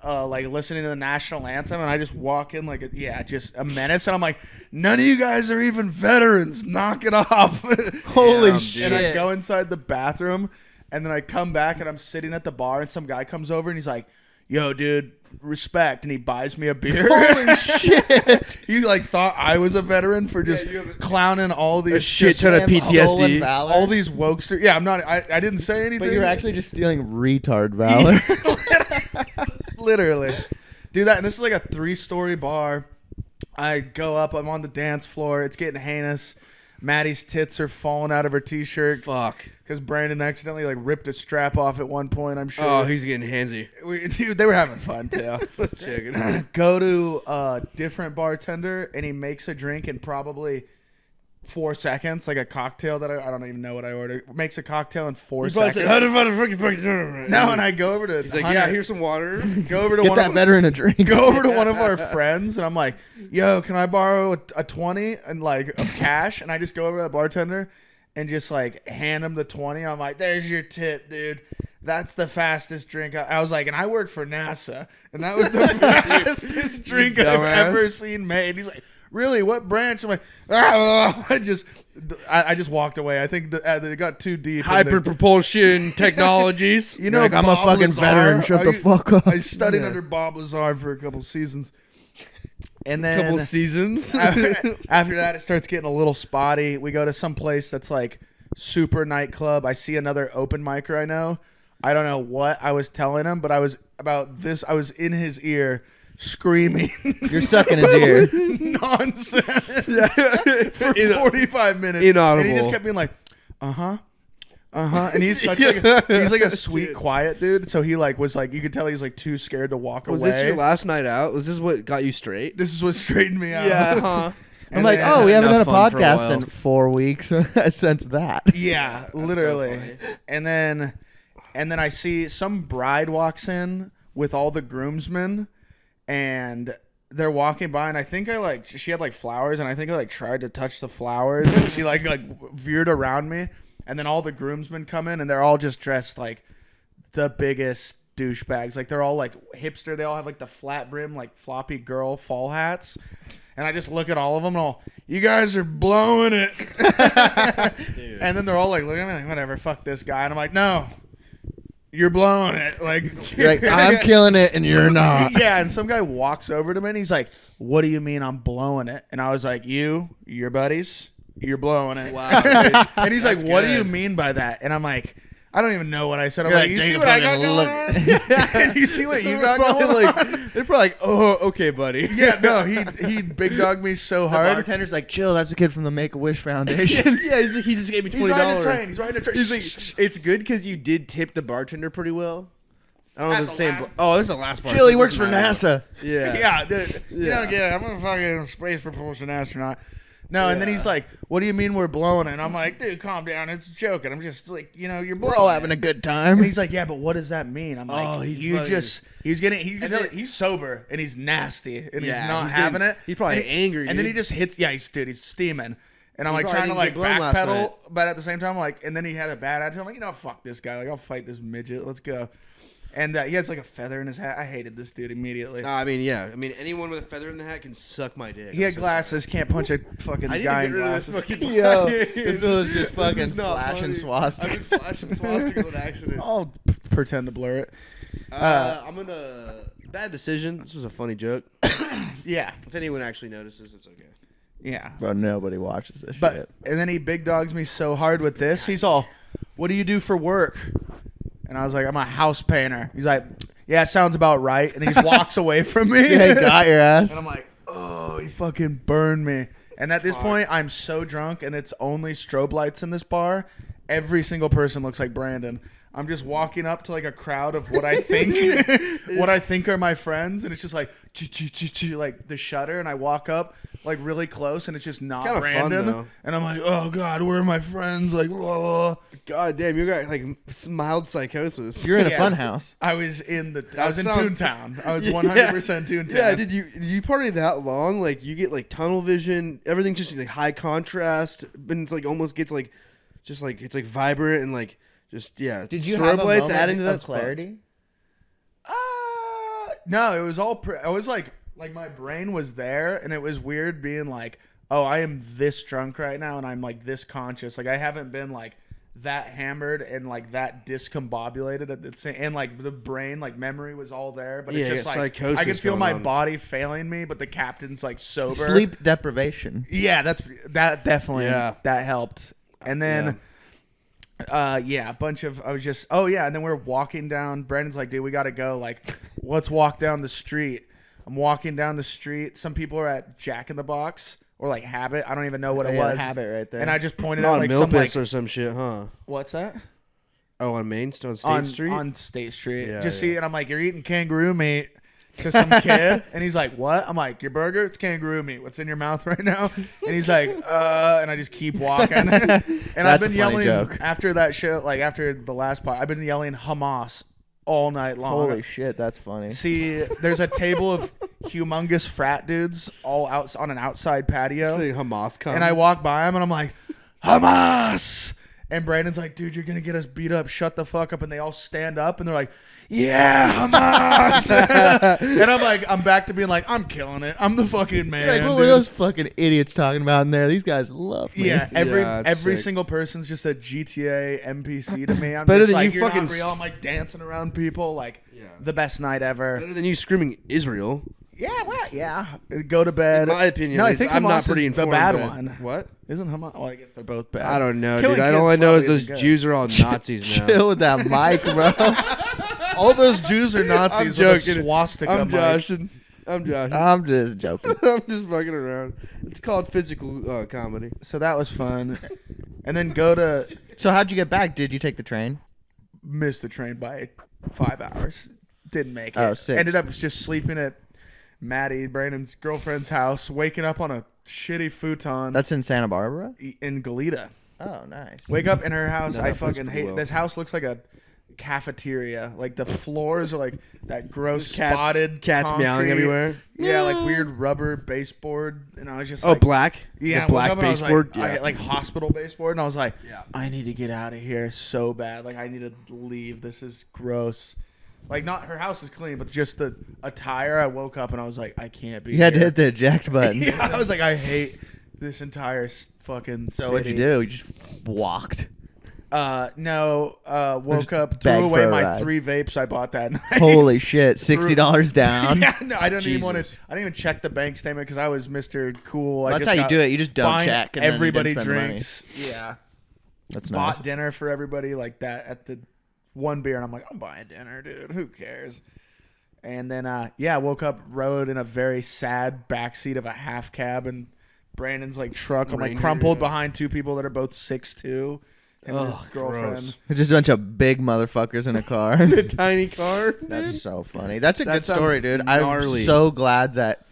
B: listening to the national anthem, and I just walk in like just a menace, and I'm like, none of you guys are even veterans. Knock it off.
A: Holy
C: Damn,
A: shit.
B: And I go inside the bathroom, and then I come back, and I'm sitting at the bar, and some guy comes over, and he's like, yo, dude, respect, and he buys me a beer.
A: Holy shit.
B: He like thought I was a veteran for just clowning all these
C: A shit
B: just-
C: ton of
A: Stolen
C: PTSD.
A: valor.
B: all these wokester. Yeah, I'm not. I didn't say anything.
A: But you're actually just stealing retard valor.
B: Literally. Do that. And this is like a 3-story bar. I go up. I'm on the dance floor. It's getting heinous. Maddie's tits are falling out of her t-shirt
C: Fuck.
B: because Brandon accidentally like ripped a strap off at one point. I'm sure.
C: Oh, he's getting handsy.
B: Dude, they were having fun too.
C: Chicken.
B: Go to a different bartender and he makes a drink in probably 4 seconds, like a cocktail that I don't even know what I ordered. Makes a cocktail in 4
C: He probably
B: seconds.
C: said, how the fuck
B: No, and I go over to
C: He's like,
B: Hunter,
C: yeah, here's some water.
B: go over to
A: Get
B: one
A: that
B: of
A: veteran a drink.
B: go over to one of our friends and I'm like, yo, can I borrow a 20 and like of cash? And I just go over to the bartender and just like hand him the 20. And I'm like, there's your tip, dude. That's the fastest drink. I was like, and I work for NASA, and that was the fastest drink I've
C: dumbass.
B: ever seen made. He's like, really? What branch? I'm like, I just walked away. I think they got too deep.
C: Hyper propulsion technologies.
B: You know,
A: Like, I'm a
B: Bob
A: fucking
B: Lazar?
A: veteran. Shut the fuck up.
B: I studied
C: Yeah.
B: under Bob Lazar for a couple seasons. And
C: A
B: then
C: couple seasons.
B: after that, it starts getting a little spotty. We go to some place that's like super nightclub. I see another open micer I know. I don't know what I was telling him, but I was in his ear screaming
A: You're sucking his ear.
B: nonsense for 45 minutes.
C: Inaudible.
B: And he just kept being like, uh-huh. And he's such like he's like a sweet,
C: Dude.
B: quiet dude. So he like was like, you could tell he's like too scared to walk
C: Was
B: away.
C: this your last night out? Was this what got you straight?
B: This is what straightened me out.
C: huh?
A: I'm
B: And
A: like,
B: then-
A: oh, we haven't done a
C: enough fun for a
A: podcast
C: while.
A: in 4 weeks since that.
B: Yeah,
C: so
B: literally.
C: funny.
B: And then I see some bride walks in with all the groomsmen, and they're walking by, and I think she had like flowers, and I think I like tried to touch the flowers, and she like veered around me, and then all the groomsmen come in, and they're all just dressed like the biggest douchebags. Like they're all like hipster. They all have like the flat brim, like floppy girl fall hats. And I just look at all of them and all, you guys are blowing it.
C: Dude.
B: And then they're all like, look at me, like, whatever, fuck this guy. And I'm like, no, you're blowing it. Like,
A: You're like, I'm killing it and you're not.
B: Yeah, and some guy walks over to me and he's like, what do you mean I'm blowing it? And I was like, your buddies, you're blowing it.
C: Wow, dude.
B: And he's like,
C: That's
B: what do you
C: good.
B: mean by that? And I'm like, I don't even know what I said. I'm
A: You're
B: like,
A: like,
B: you
A: take
B: see
A: a
B: what I got
A: fucking
B: going on? You see what you got going on?
C: They're probably like, oh, okay, buddy.
B: Yeah, no, he big dogged me so
A: The
B: hard.
A: bartender's like, chill, that's a kid from the Make-A-Wish Foundation.
C: Yeah, he's like, he just gave me $20.
B: He's riding a train. He's riding a train.
C: He's like, it's good because you did tip the bartender pretty well. I don't know
B: At
C: if it's
B: the
C: the same.
B: last-
C: Oh, this is the last part.
A: Chill, he
C: so it
A: works for
C: doesn't matter.
A: NASA.
C: Yeah.
B: Yeah, dude. You
C: Yeah.
B: don't get it. I'm a fucking space propulsion astronaut. No, and then
C: Yeah.
B: he's like, what do you mean we're blowing it? And I'm like, dude, calm down. It's joking. I'm just like, you're blowing
A: We're all
B: it.
A: having a good
B: And
A: time.
B: he's like, yeah, but what does that mean? I'm like,
C: Oh, he's
B: you
C: fucking-
B: just, he's
C: then-
B: he's sober and he's nasty and
C: Yeah,
B: he's not
C: he's
B: having
C: getting-
B: it.
C: he's probably
B: And he-
C: angry,
B: And then
C: dude.
B: he just hits, yeah, he's steaming. And I'm
C: He
B: like
C: probably
B: trying to
C: didn't
B: like
C: get blown last night.
B: backpedal, but at the same time, like, and then he had a bad attitude. I'm like, fuck this guy. Like, I'll fight this midget. Let's go. And he has like a feather in his hat. I hated this dude immediately.
C: No, I mean, yeah. I mean, anyone with a feather in the hat can suck my dick.
B: He
C: I'm
B: had
C: so
B: glasses. Can't punch a fucking
C: sorry. I need
B: guy
C: to
B: in
C: get rid of this
B: glasses.
C: fucking.
A: Yo, this was just
C: This
A: fucking
C: is not
A: flashing
C: funny.
A: swastika.
C: I've been flashing swastika with accident.
B: I'll pretend to blur it.
C: I'm gonna bad decision. This was a funny joke.
B: Yeah.
C: If anyone actually notices, it's okay.
B: Yeah.
A: Bro, nobody watches this
B: But
A: shit.
B: and then he big dogs me so hard with this. He's all, "What do you do for work?" And I was like, "I'm a house painter." He's like, "Yeah, sounds about right." And he just walks away from me.
A: Yeah, he got your ass.
B: And I'm like, "Oh, he fucking burned me." And at this point, I'm so drunk, and it's only strobe lights in this bar. Every single person looks like Brandon. I'm just walking up to like a crowd of what I think are my friends, and it's just like like the shutter, and I walk up like really close, and it's just not
C: kinda fun,
B: Brandon,
C: though.
B: and I'm like, "Oh God, where are my friends?" Like, oh.
C: God damn, you got like mild psychosis.
A: You're in a
B: Yeah.
A: fun house.
B: I was in
C: sounds-
B: Toontown. I was
C: Yeah.
B: 100% Toontown.
C: Yeah, did you party that long? Like you get like tunnel vision, everything's just like high contrast, and it's like almost gets like just like it's like vibrant and like just yeah.
A: Did you
C: strobe
A: have a
C: lights
A: moment
C: adding to
A: of
C: that
A: clarity?
B: No, it was all. I was like my brain was there, and it was weird being like, "Oh, I am this drunk right now, and I'm like this conscious." Like I haven't been like that hammered and like that discombobulated at the same, and like the brain like memory was all there, but
C: Yeah,
B: it's just
C: yeah,
B: like
C: psychosis
B: I could feel
C: going
B: my
C: on.
B: body failing me, but the captain's like sober.
A: Sleep deprivation.
B: Yeah, that definitely
C: Yeah.
B: that helped. And then a bunch of I was just and then we're walking down. Brandon's like, "Dude, we gotta go. Like, let's walk down the street." I'm walking down the street. Some people are at Jack in the Box or like Habit. I don't even know what it was.
A: Habit right there.
B: And I just pointed
C: Not
B: out
C: on
B: like some
C: Milpas
B: like
C: or some shit, huh?
B: what's that?
C: Oh, on Main on State Street.
B: On State Street.
C: Yeah,
B: Just
C: yeah.
B: see, and I'm like, "You're eating kangaroo meat." To some kid, and he's like, "What?" I'm like, "Your burger? It's kangaroo meat. What's in your mouth right now?" And he's like, and I just keep walking. And I've
A: That's
B: been
A: a funny
B: yelling
A: joke.
B: after that show, like after the last part, I've been yelling Hamas all night long.
A: Holy shit, that's funny.
B: See, there's a table of humongous frat dudes all out on an outside patio,
C: Saying Hamas come.
B: and I walk by them, and I'm like, "Hamas!" And Brandon's like, "Dude, you're gonna get us beat up. Shut the fuck up." And they all stand up, and they're like, "Yeah, Hamas!" And I'm like, I'm back to being like, I'm killing it. I'm the fucking man.
A: Like, what were
B: dude.
A: those fucking idiots talking about in there? These guys love me.
B: Yeah,
C: Yeah, it's
B: every
C: sick.
B: single person's just a GTA NPC to me. I'm
C: better
B: just
C: than
B: like,
C: you
B: "You're
C: fucking
B: not real." I'm like dancing around people, like
C: Yeah.
B: the best night ever.
C: Better than you screaming Israel.
B: Yeah, well, yeah. Go to bed.
C: In my opinion,
B: no,
C: at
B: I
C: least,
B: think
C: I'm
B: Hamas
C: not pretty
B: is the
C: informed.
B: bad
C: but-
B: one.
C: What?
B: Isn't Hamas? Well, I guess they're both bad.
C: I don't know,
B: Killing
C: dude.
B: kids
C: All I know is
B: probably
C: those
B: isn't good.
C: Jews are all Nazis now.
A: Chill with that mic, bro.
B: All those Jews are Nazis
C: I'm
B: with a
C: joking.
B: swastika.
C: I'm
B: mic.
C: joshing. I'm joshing.
A: I'm just joking.
C: I'm just fucking around. It's called physical comedy.
B: So that was fun. And then go to
A: So how'd you get back? Did you take the train?
B: missed the train by 5 hours. Didn't make it.
A: Oh, 6.
B: Ended up just sleeping at Maddie, Brandon's girlfriend's house, waking up on a shitty futon
A: That's in Santa Barbara?
B: in Goleta.
A: Oh, nice.
B: Wake up in her house.
C: No,
B: I
C: that place
B: fucking
C: pretty
B: hate
C: well.
B: this house. Looks like a cafeteria. Like the floors are like that gross
C: Cats-
B: spotted
C: Cats meowing
B: concrete.
C: everywhere.
B: Yeah, like weird rubber baseboard. And I was just
C: Oh,
B: like,
C: black.
B: yeah,
C: The
B: I woke
C: black
B: up and I was
C: baseboard.
B: Like,
C: Yeah.
B: like hospital baseboard, and I was like,
C: Yeah.
B: I need to get out of here so bad. Like I need to leave. This is gross. Like not her house is clean, but just the attire. I woke up and I was like, I can't be.
A: You had to
B: here.
A: hit the eject button.
B: Yeah, I was like, I hate this entire fucking.
A: So what'd you
B: city.
A: do? You just walked.
B: No. Woke up,
A: begged
B: threw
A: for
B: away
A: a
B: my
A: ride.
B: 3 vapes I bought that night.
A: Holy shit. $60 down.
B: Yeah, no, I don't even want to.
C: Jesus.
B: I didn't even check the bank statement because I was Mr. Cool. I
A: That's
B: just
A: how you
B: got
A: do it. You just don't
B: buying
A: check. And then you
B: everybody
A: didn't spend the money.
B: drinks. Yeah.
A: That's
B: Bought
A: nice.
B: dinner for everybody like that at the one beer, and I'm like, I'm buying dinner, dude. Who cares? And then, woke up, rode in a very sad backseat of a half cab, and Brandon's like truck. I'm like
C: Ranger,
B: crumpled
C: yeah.
B: behind 2 people that are both 6'2", and his
C: Ugh,
B: girlfriend.
C: gross.
A: Just a bunch of big motherfuckers in a car.
C: A tiny car.
A: That's so funny. That's a
C: That
A: good
C: sounds
A: story, dude. I'm
C: gnarly.
A: so glad that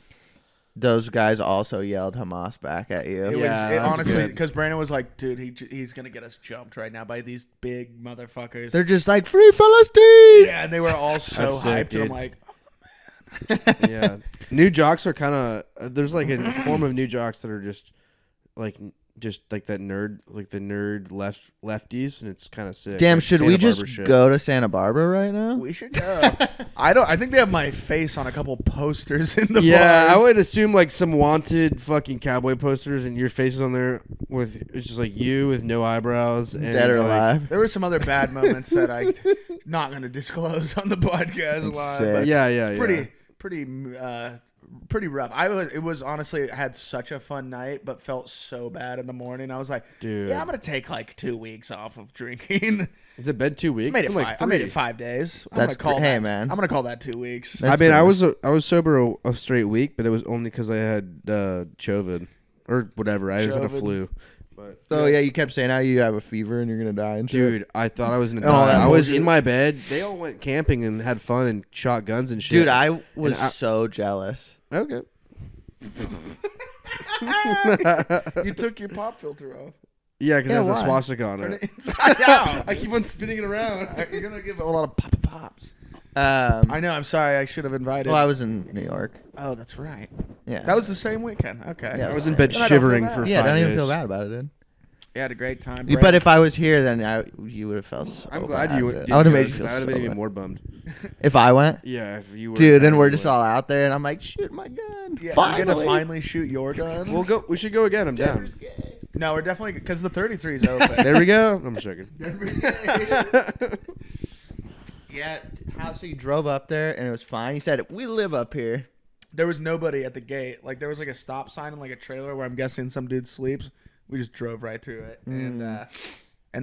A: those guys also yelled Hamas back at you.
B: It
C: Yeah,
B: was
C: that's
B: honestly
C: good.
B: because Brandon was like, dude, he's gonna get us jumped right now by these big motherfuckers.
A: They're just like, free Palestine!
B: Yeah, and they were all so
C: That's sick,
B: hyped. And I'm
C: dude.
B: like,
C: Yeah. New jocks are kind of there's like a form of new jocks that are just like that nerd, like the nerd lefties, and it's kind of sick.
A: Damn,
C: like
A: should
C: Santa
A: we just
C: Barbara shit.
A: go to Santa Barbara right now?
B: we should go. I think they have my face on a couple posters in the
C: Yeah,
B: bars.
C: I would assume like some wanted fucking cowboy posters, and your face is on there with it's just like you with no eyebrows and
A: Dead or
C: like,
A: alive?
B: There were some other bad moments that I not going to disclose on the podcast
A: That's
B: live.
A: sick.
B: But
C: Yeah, yeah,
B: it's
C: yeah.
B: pretty pretty rough. It was honestly, I had such a fun night, but felt so bad in the morning. I was like,
C: Dude.
B: yeah, I'm gonna take like 2 weeks off of drinking.
C: It's a bed 2 weeks.
B: I made it 5 days.
A: That's hey, man.
B: I'm gonna call that 2 weeks.
A: That's
C: I
A: fair.
C: I was sober a straight week, but it was only because I had COVID or whatever. I just had a
B: Jovid.
C: flu. But
A: Oh yeah, you kept saying how you have a fever and you're gonna die and shit.
C: dude, I thought I was gonna
B: Oh,
C: die.
B: that
C: I was
B: bullshit.
C: in my bed. They all went camping and had fun and shot guns and shit.
A: Dude, I was
C: And I-
A: so jealous.
C: okay.
B: You took your pop filter off.
C: Yeah, because
A: Yeah,
C: it has a
A: why?
C: swastika on
B: Turn
C: it.
B: it inside out.
C: I keep on spinning it around.
B: You're gonna give a lot of pops.
A: I
B: I know. I'm sorry. I should have invited.
A: well, I was in New York.
B: Oh, that's right.
A: Yeah,
B: That was the same weekend. Okay.
A: Yeah,
C: I was in bed
B: Then I don't feel
C: shivering
B: bad.
C: for
A: yeah.
C: 5
A: Don't even
C: days.
A: feel bad about it, dude.
B: You had a great time.
A: But if I was here, then you would have felt. So
C: I'm glad
A: bad,
C: you
A: dude.
C: did.
A: I would have made you
C: because
A: feel
C: I would have
A: so
C: been even
A: bad.
C: more bummed.
A: If I went,
C: Yeah, if you were.
A: dude, and we're
C: you
A: just
C: would.
A: all out there, and I'm like, shoot my gun.
B: yeah,
A: Finally.
B: you're gonna finally shoot your gun.
C: We'll go. We should go again. I'm down.
B: No, we're definitely because the 33 is open.
C: There we go. I'm joking.
A: Yeah, so you drove up there and it was fine. You said we live up here.
B: There was nobody at the gate. Like there was like a stop sign and like a trailer where I'm guessing some dude sleeps. We just drove right through it, and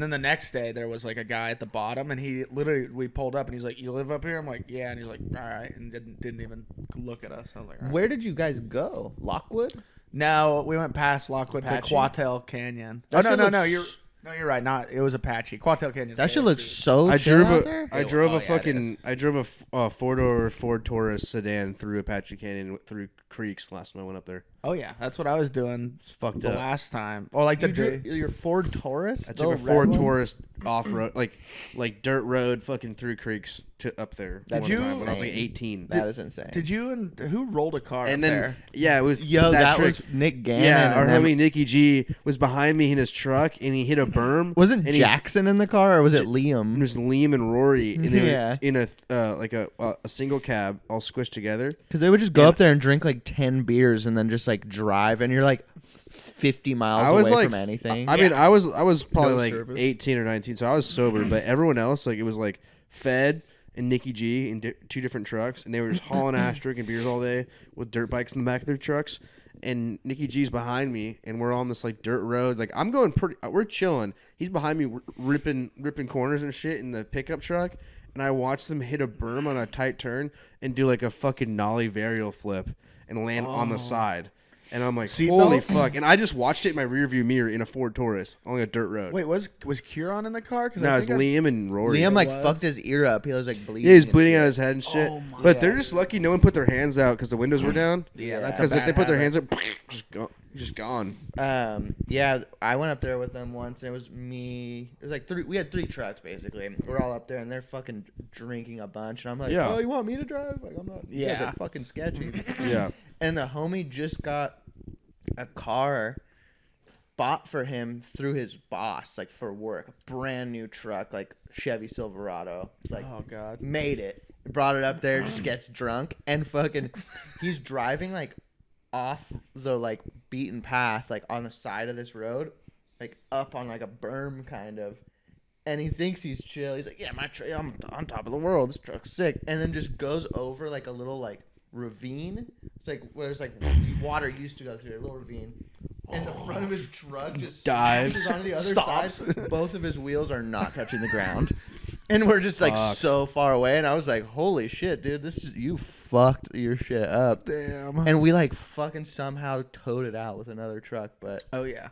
B: then the next day there was like a guy at the bottom, and he literally we pulled up and he's like, "You live up here?" I'm like, "Yeah," and he's like, "All right," and didn't even look at us. I was like, all right.
A: Where did you guys go? Lockwood?
B: No, we went past Lockwood to
C: Apache?
B: Quattail Canyon.
A: That
B: Oh
A: shit
B: no,
A: looks-
B: you're right. Not it was Apache. Quattail Canyon.
A: That shit looks so
C: I
A: chill
C: drove
A: out
C: a
A: there.
C: I drove
B: Oh,
C: a
B: yeah, it
C: fucking I drove a 4-door Ford Taurus sedan through Apache Canyon through creeks last time I went up there.
B: Oh yeah, that's what I was doing.
C: It's fucked
B: The
C: up.
B: last time, or like the
A: You
B: day.
A: drew your Ford Taurus?
C: I
A: The
C: took a
A: red
C: Ford
A: one?
C: Taurus off road, like dirt road, fucking through creeks to up there.
A: That's
C: one time when I was like
A: insane.
C: 18.
A: That is insane.
B: Did you and who rolled a car
C: And
B: up
C: then
B: there?
C: yeah, it was
A: Yo, that
C: trick.
A: was Nick Gannon.
C: Yeah, our
A: and them-
C: homie Nicky G was behind me in his truck, and he hit a berm.
A: Wasn't
C: and
A: Jackson in the car, or was it
C: And
A: Liam?
C: it was Liam and Rory, and they
A: Yeah.
C: were in a single cab, all squished together.
A: Because they would just go
C: And-
A: up there and drink like 10 beers and then just like drive, and you're like 50 miles
C: I was
A: away
C: like,
A: from anything.
C: I mean, I was probably
B: No
C: like
B: service.
C: 18 or 19, so I was sober. But everyone else, like, it was like Fed and Nicky G in two different trucks, and they were just hauling ass, drinking beers all day with dirt bikes in the back of their trucks. And Nicky G's behind me, and we're on this like dirt road. Like I'm going pretty, we're chilling. He's behind me, ripping corners and shit in the pickup truck. And I watched them hit a berm on a tight turn and do like a fucking nollie varial flip and land on the side. And I'm like,
B: Seat
C: holy
B: belts?
C: fuck! And I just watched it in my rearview mirror in a Ford Taurus on a dirt road.
B: Wait, was Kieran in the car? Because
C: No, it's Liam and Rory.
A: Liam like
B: What?
A: fucked his ear up. He was like bleeding.
C: Yeah, he's
A: and
C: bleeding
A: shit.
C: out his head and shit.
B: Oh my
C: but they're
B: God.
C: just lucky no one put their hands out because the windows were down.
B: Yeah, that's
C: Because
B: a
C: if they
B: bad
C: put their
B: habit.
C: hands up, just gone.
A: Yeah, I went up there with them once, and it was me. It was like three. We had 3 trucks basically. We're all up there, and they're fucking drinking a bunch. And I'm like,
C: Yeah.
A: "Oh, you want me to drive? Like, I'm not. You guys
B: Yeah.
A: are fucking sketchy."
C: Yeah.
A: And the homie just got a car bought for him through his boss, like for work, a brand new truck, like Chevy Silverado. Like,
B: Oh god.
A: made it, brought it up there, just gets drunk, and fucking, he's driving like off the like beaten path, like on the side of this road, like up on like a berm kind of. And he thinks he's chill. He's like, "Yeah, I'm on top of the world. This truck's sick." And then just goes over like a little like ravine. It's like where there's like water used to go through, a little ravine. And the front of his truck just
C: Dives.
A: smashes onto the other
B: Stops.
A: side. Both of his wheels are not touching the ground. And we're just like
C: Fuck.
A: so far away. And I was like, "Holy shit, dude, you fucked your shit up."
B: Damn.
A: And we like fucking somehow towed it out with another truck, but
B: Oh yeah.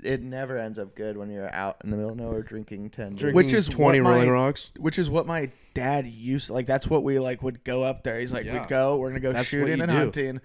A: it never ends up good when you're out in the middle of nowhere drinking 10 beers.
C: Drinking
B: Which is
C: 20
B: what my-
C: Rolling Rocks.
B: Which is what my dad used. Like that's what we like would go up there. He's like,
C: Yeah.
B: we'd go. We're gonna go
C: That's what
B: shooting
C: you
B: and
C: do.
B: hunting.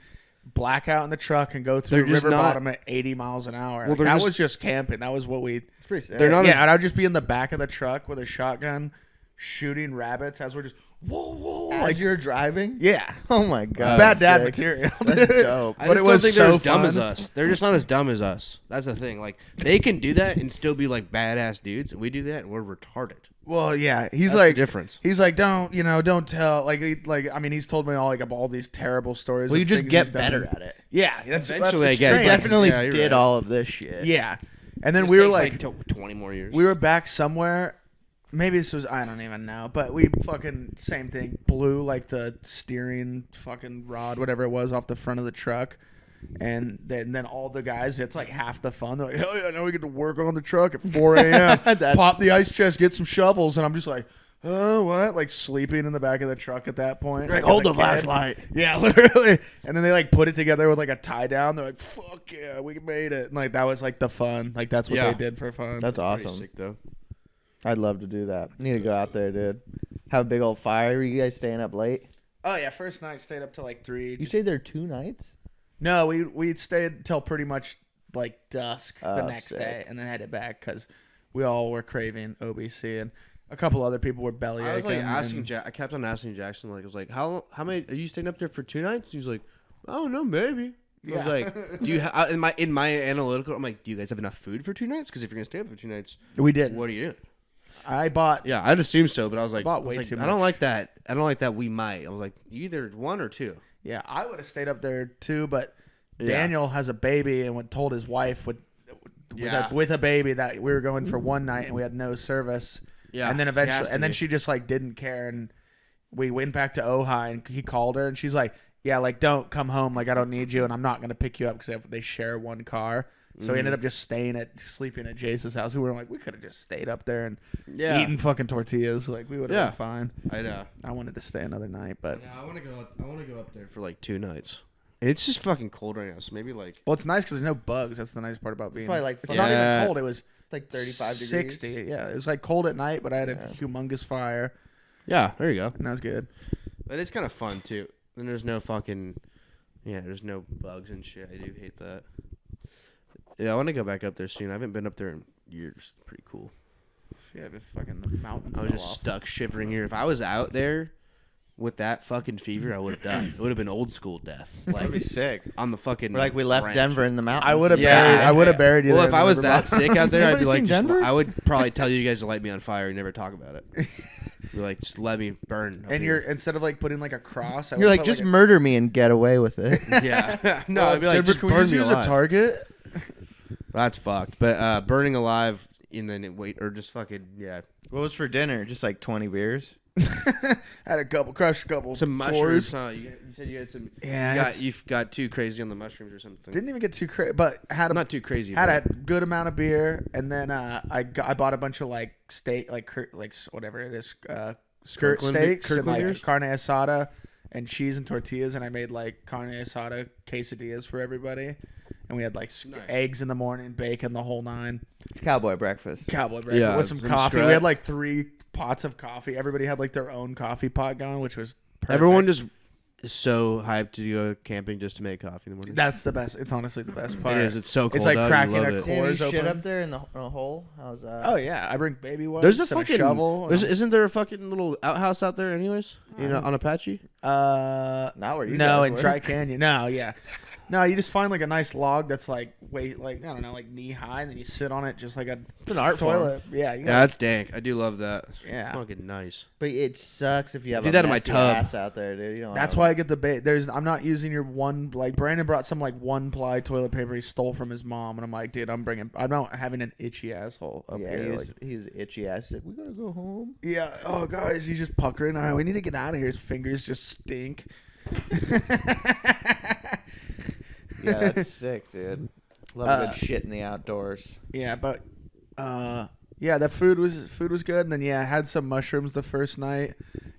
B: Black out in the truck and go through
C: They're just
B: river
C: not-
B: bottom at 80 miles an hour.
C: Well,
B: Like,
C: they're
B: that
C: just-
B: was just camping. That was what we.
A: It's pretty sick.
C: They're not
B: Yeah,
C: as
B: and I'd just be in the back of the truck with a shotgun, shooting rabbits as we're just whoa.
A: As
B: Like
A: you're driving?
B: yeah,
A: Oh my god.
B: bad dad
A: sick.
B: material.
A: That's
B: dude.
A: dope.
C: I
B: But
C: just
B: it
C: don't
B: was
C: think they're
B: so
C: as dumb as
B: fun.
C: us. They're just not as dumb as us. That's the thing. Like they can do that and still be like badass dudes, and we do that and we're retarded.
B: Well, yeah, he's
C: That's
B: like
C: the difference.
B: He's like, don't tell. Like I mean, he's told me all these terrible stories.
A: Well,
B: of
A: you just
B: things
A: get
B: he's done.
A: better at it.
B: Yeah, that's
C: Eventually,
B: it's
C: I guess,
B: strange.
C: but-
A: Definitely
C: Yeah, you're
A: did
C: right.
A: all of this shit.
B: Yeah, and then
C: Just
B: we were
C: takes,
B: like
C: 20 more years.
B: we were back somewhere maybe this was, I don't even know, but we fucking same thing, blew like the steering fucking rod, whatever it was, off the front of the truck. And then all the guys, it's like half the fun. They're like, hell yeah, now we get to work on the truck at 4 a.m. Pop the ice chest, get some shovels. And I'm just like, oh, what? Like sleeping in the back of the truck at that point.
C: Like, hold the flashlight.
B: Yeah, literally. And then they like put it together with like a tie down. They're like, fuck yeah, we made it. And like that was like the fun. Like that's what they did for fun.
A: That's
C: Pretty
A: awesome.
C: sick, though.
A: I'd love to do that. Need to go out there, dude. Have a big old fire. Were you guys staying up late?
B: Oh yeah, first night stayed up till like 3.
A: You stayed there 2 nights?
B: No, we stayed till pretty much like dusk the
A: Oh,
B: next
A: sick.
B: day, and then headed back because we all were craving OBC, and a couple other people were belly
C: I was like
B: aching.
C: asking I kept on asking Jackson, like, I was like, how many are you staying up there for 2 nights? He's like, oh no, maybe. I was like, do you in my analytical? I'm like, do you guys have enough food for 2 nights? Because if you're gonna stay up for 2 nights,
B: we did.
C: what are you doing?
B: I bought.
C: Yeah, I'd assume so, but I was like,
B: Bought way too
C: I don't
B: much.
C: like that. I don't like that. We might. I was like, either 1 or 2.
B: Yeah, I would have stayed up there too, but
C: Yeah.
B: Daniel has a baby and told his wife
C: Yeah.
B: with a baby that we were going for 1 night and we had no service.
C: Yeah,
B: And then
C: it has
B: eventually,
C: to
B: and then
C: be.
B: she just like didn't care, and we went back to Ojai, and he called her, and she's like, "Yeah, like don't come home, like I don't need you, and I'm not gonna pick you up because they share one car." So we ended up just sleeping at Jace's house. We were like, we could have just stayed up there and eating fucking tortillas, like we would have been fine.
C: I know.
B: I wanted to stay another night, but
C: Yeah, I want to go up there for like 2 nights. It's just fucking cold right now, so maybe like.
B: well, it's nice because there's no bugs. That's the nice part about being.
A: probably like
B: it's not
C: Yeah.
B: even cold. It was
A: Like 35 degrees.
B: 60. Yeah, it was like cold at night, but I had a humongous fire,
C: Yeah, there you go.
B: and that was good.
C: But it's kind of fun too. Then there's no fucking. Yeah, there's no bugs and shit. I do hate that. Yeah, I want to go back up there soon. I haven't been up there in years. Pretty cool.
B: Yeah, the fucking mountain.
C: I was
B: fell
C: just
B: off.
C: stuck shivering here. If I was out there with that fucking fever, I would have died. It would have been old school death.
A: That'd be
C: Like
A: sick.
C: on the fucking.
A: Or like we left
C: ranch.
A: Denver in the mountains.
B: I would have
C: Yeah.
B: buried. I would have buried you.
C: Well,
B: there
C: if
B: in
C: I
B: the
C: was
B: river
C: that sick out there, I'd be
A: Anybody
C: like,
A: seen
C: just,
A: Denver?
C: I would probably tell you guys to light me on fire and never talk about it. Be like, just let me burn. up
B: And
C: here.
B: you're instead of like putting like a cross, I
A: You're
B: would
A: like,
B: put,
A: just
B: a,
A: murder me and get away with it.
C: yeah. No, I'd be like,
B: Denver,
C: just
B: can we
C: burn
B: use
C: me
B: you as a
C: alive.
B: target?
C: That's fucked. But burning alive and then wait or just fucking
A: What was for dinner? Just like 20 beers?
B: Had a couple, crushed a couple,
C: some mushrooms. Huh? You said you had some.
B: Yeah,
C: You've got too crazy on the mushrooms or something.
B: didn't even get too crazy, but had a
C: Not too crazy.
B: had
C: but-
B: a good amount of beer, and then I bought a bunch of like steak, like whatever it is, skirt
C: Kirkland be-
B: steaks and
C: Kirkland
B: like
C: beers?
B: carne asada and cheese and tortillas, and I made like carne asada quesadillas for everybody, and we had like
C: Nice.
B: eggs in the morning, bacon, the whole nine,
A: Cowboy breakfast.
B: cowboy breakfast
C: Yeah,
B: with some
C: some
B: coffee.
C: scrap.
B: We had like 3 pots of coffee. Everybody had like their own coffee pot going, which was perfect.
C: Everyone just is so hyped to go camping just to make coffee in the morning.
B: That's the best. It's honestly the best part.
C: It is. It's so cold.
B: It's like
C: out,
B: cracking
C: you love
B: a
C: it.
B: cold.
A: Damn, you
B: Doors
A: shit
B: open.
A: up there in the hole? How's that?
B: Oh yeah, I bring baby wipes.
C: There's a
B: and
C: fucking
B: shovel.
C: Isn't there a fucking little outhouse out there, anyways? You know, on Apache.
A: Not where you
B: no,
A: guys
B: in
A: were.
B: Dry Canyon. No, yeah. No, you just find like a nice log that's like like I don't know, like knee high, and then you sit on it just like an
A: art form.
B: toilet. Yeah, you
C: Yeah,
B: gotta-
C: that's dank. I do love that. It's
B: Yeah.
C: fucking nice.
A: But it sucks if you have
C: Do
A: a
C: that in my
A: messy
C: tub.
A: ass out there, dude. You don't
B: that's
A: have-
B: why I get the bait. I'm not using your one. Like Brandon brought some like 1-ply toilet paper he stole from his mom, and I'm like, dude, I'm not having an itchy asshole up
A: Yeah,
B: here.
A: he's itchy ass. He's like, we gotta go home.
B: Yeah. Oh, guys, he's just puckering. All right, we need to get out of here. His fingers just stink.
A: Yeah, that's sick, dude. Love a good shit in the outdoors.
B: Yeah, but yeah, that food was good. And then I had some mushrooms the first night.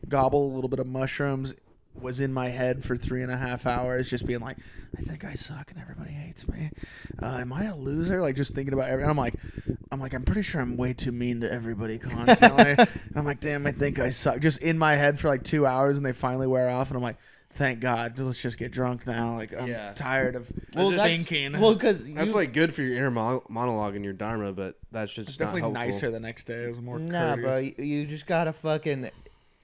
B: Gobble a little bit of mushrooms. Was in my head for 3.5 hours, just being like, I think I suck and everybody hates me. Am I a loser? Like just thinking about everything. I'm like, I'm pretty sure I'm way too mean to everybody constantly. And I'm like, damn, I think I suck. Just in my head for like 2 hours, and they finally wear off. And I'm like, thank God, let's just get drunk now. Like I'm tired of thinking.
A: Well, because
C: That's like good for your inner monologue and your dharma, but that's just
B: it's
C: not
B: definitely
C: helpful.
B: nicer the next day. It was more
A: nah,
B: courteous.
A: bro. You just gotta fucking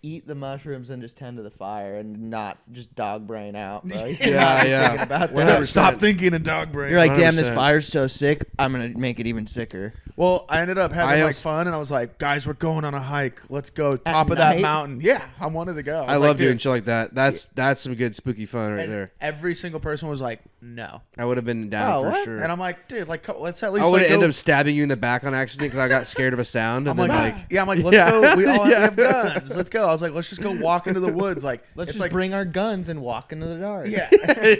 A: eat the mushrooms and just tend to the fire and not just dog brain out, bro. You're
C: Yeah,
A: not
C: yeah.
A: thinking about
C: Well,
A: that.
B: Stop thinking in dog brain.
A: You're like, damn, this
C: 100%.
A: fire's so sick. I'm gonna make it even sicker.
B: Well, I ended up having
C: I
B: like
C: also-
B: fun, and I was like, guys, we're going on a hike. Let's go top of that
A: night?
B: mountain. Yeah, I wanted to go.
C: I
B: was
C: love
B: like,
C: doing
B: dude.
C: shit like that. That's some good spooky fun right
B: And
C: there.
B: every single person was like, no.
C: I would have been down
A: Oh,
C: for
A: what?
C: sure.
B: And I'm like, dude, like, let's at least.
C: I would
B: like,
C: end
B: go-
C: up stabbing you in the back on accident because I got scared of a sound.
B: I'm
C: And
B: like,
C: then
B: yeah, I'm like, let's
C: Yeah.
B: go. We all
C: Yeah.
B: have guns. Let's go. I was like, let's just go walk into the woods. Like,
A: Let's
B: it's
A: just
B: like,
A: bring our guns and walk into the dark.
B: yeah.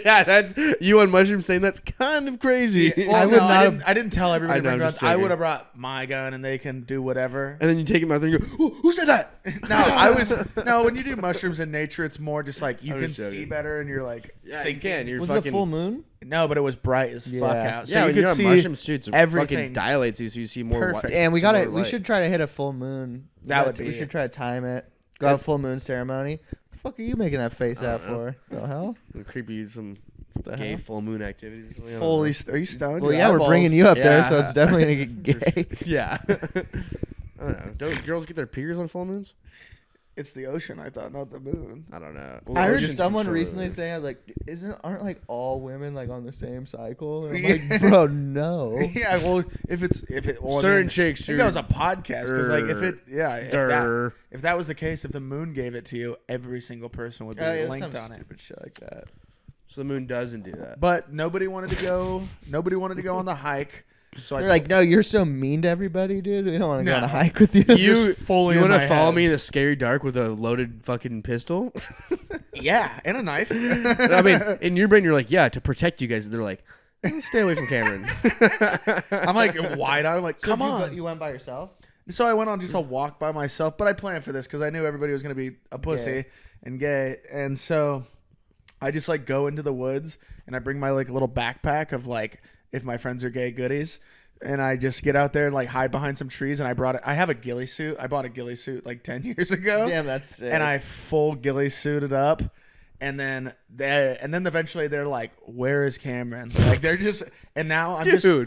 C: yeah, that's you on Mushroom saying that's kind of crazy.
B: Well,
A: I
B: I,
A: would not
B: I,
A: have-
B: didn't, I didn't tell everybody
C: I
B: to
C: know,
B: bring
C: I'm
B: guns.
C: just
B: I
C: joking.
B: would have brought my gun and they can do whatever.
C: And then you take it out and you go, who said that?
B: No, when you do mushrooms in nature, it's more just like you
C: I'm
B: can
C: just joking.
B: see better and you're like,
C: Yeah, you
B: thinking.
C: can. You're
A: Was it
C: fucking
A: a full moon?
B: No, but it was bright as fuck
A: Yeah.
B: out. So
C: yeah,
B: you
C: when
B: could
C: you're on
B: see
C: mushrooms too, it's
B: everything.
C: fucking dilates you, so you see more.
B: Perfect.
A: Damn, we
C: see
A: gotta.
C: more
A: We
C: light.
A: should try to hit a full moon.
B: That would
A: We
B: be-
A: should try to time it. Go have a full moon ceremony. The fuck are you making that face
C: I
A: out
C: don't know.
A: for? The hell?
C: creepy some
A: The
C: gay
A: hell?
C: full moon activity. Or something. I don't
B: Fully,
C: know.
B: are you stoned?
A: Well,
B: Your
A: yeah, we're
B: eyeballs-
A: bringing you up there, so
C: Yeah.
A: it's definitely gonna get gay.
C: Yeah. I don't know. Don't girls get their periods on full moons?
B: It's the ocean, I thought, not the moon.
C: I don't know.
A: I heard
C: Oceans
A: someone
C: control
A: recently
C: it.
A: saying like, aren't like all women like on the same cycle? And I'm
B: Yeah.
A: like, bro, no.
B: Yeah, well, if well, I
C: certain
B: mean,
C: chicks.
B: I think that was a podcast because, like,
C: Durr.
B: if that was the case, if the moon gave it to you, every single person would be
A: Oh, yeah,
B: linked
A: some
B: on it.
A: stupid shit like that.
C: So the moon doesn't do that.
B: But nobody wanted to go. Nobody wanted to go on the hike. So
A: They're like, no, you're so mean to everybody, dude. We don't want to go on a
B: No.
A: hike with you.
C: You
B: fully
C: you
B: in
C: want to
B: my
C: follow
B: head.
C: me in the scary dark with a loaded fucking pistol?
B: yeah, and a knife.
C: I mean, in your brain, you're like, yeah, to protect you guys. And they're like, stay away from Cameron.
B: I'm like wide eyed. I'm like, come on.
A: You went by yourself?
B: So I went on just a walk by myself, but I planned for this because I knew everybody was gonna be a pussy
A: Gay.
B: and gay, and so I just like go into the woods and I bring my like little backpack of like if my friends are gay goodies. And I just get out there and like hide behind some trees. And I have a ghillie suit. I bought a ghillie suit like 10 years ago.
A: Damn, that's sick.
B: And I full ghillie suited up. And then eventually they're like, "Where is Cameron?" Like they're just, and now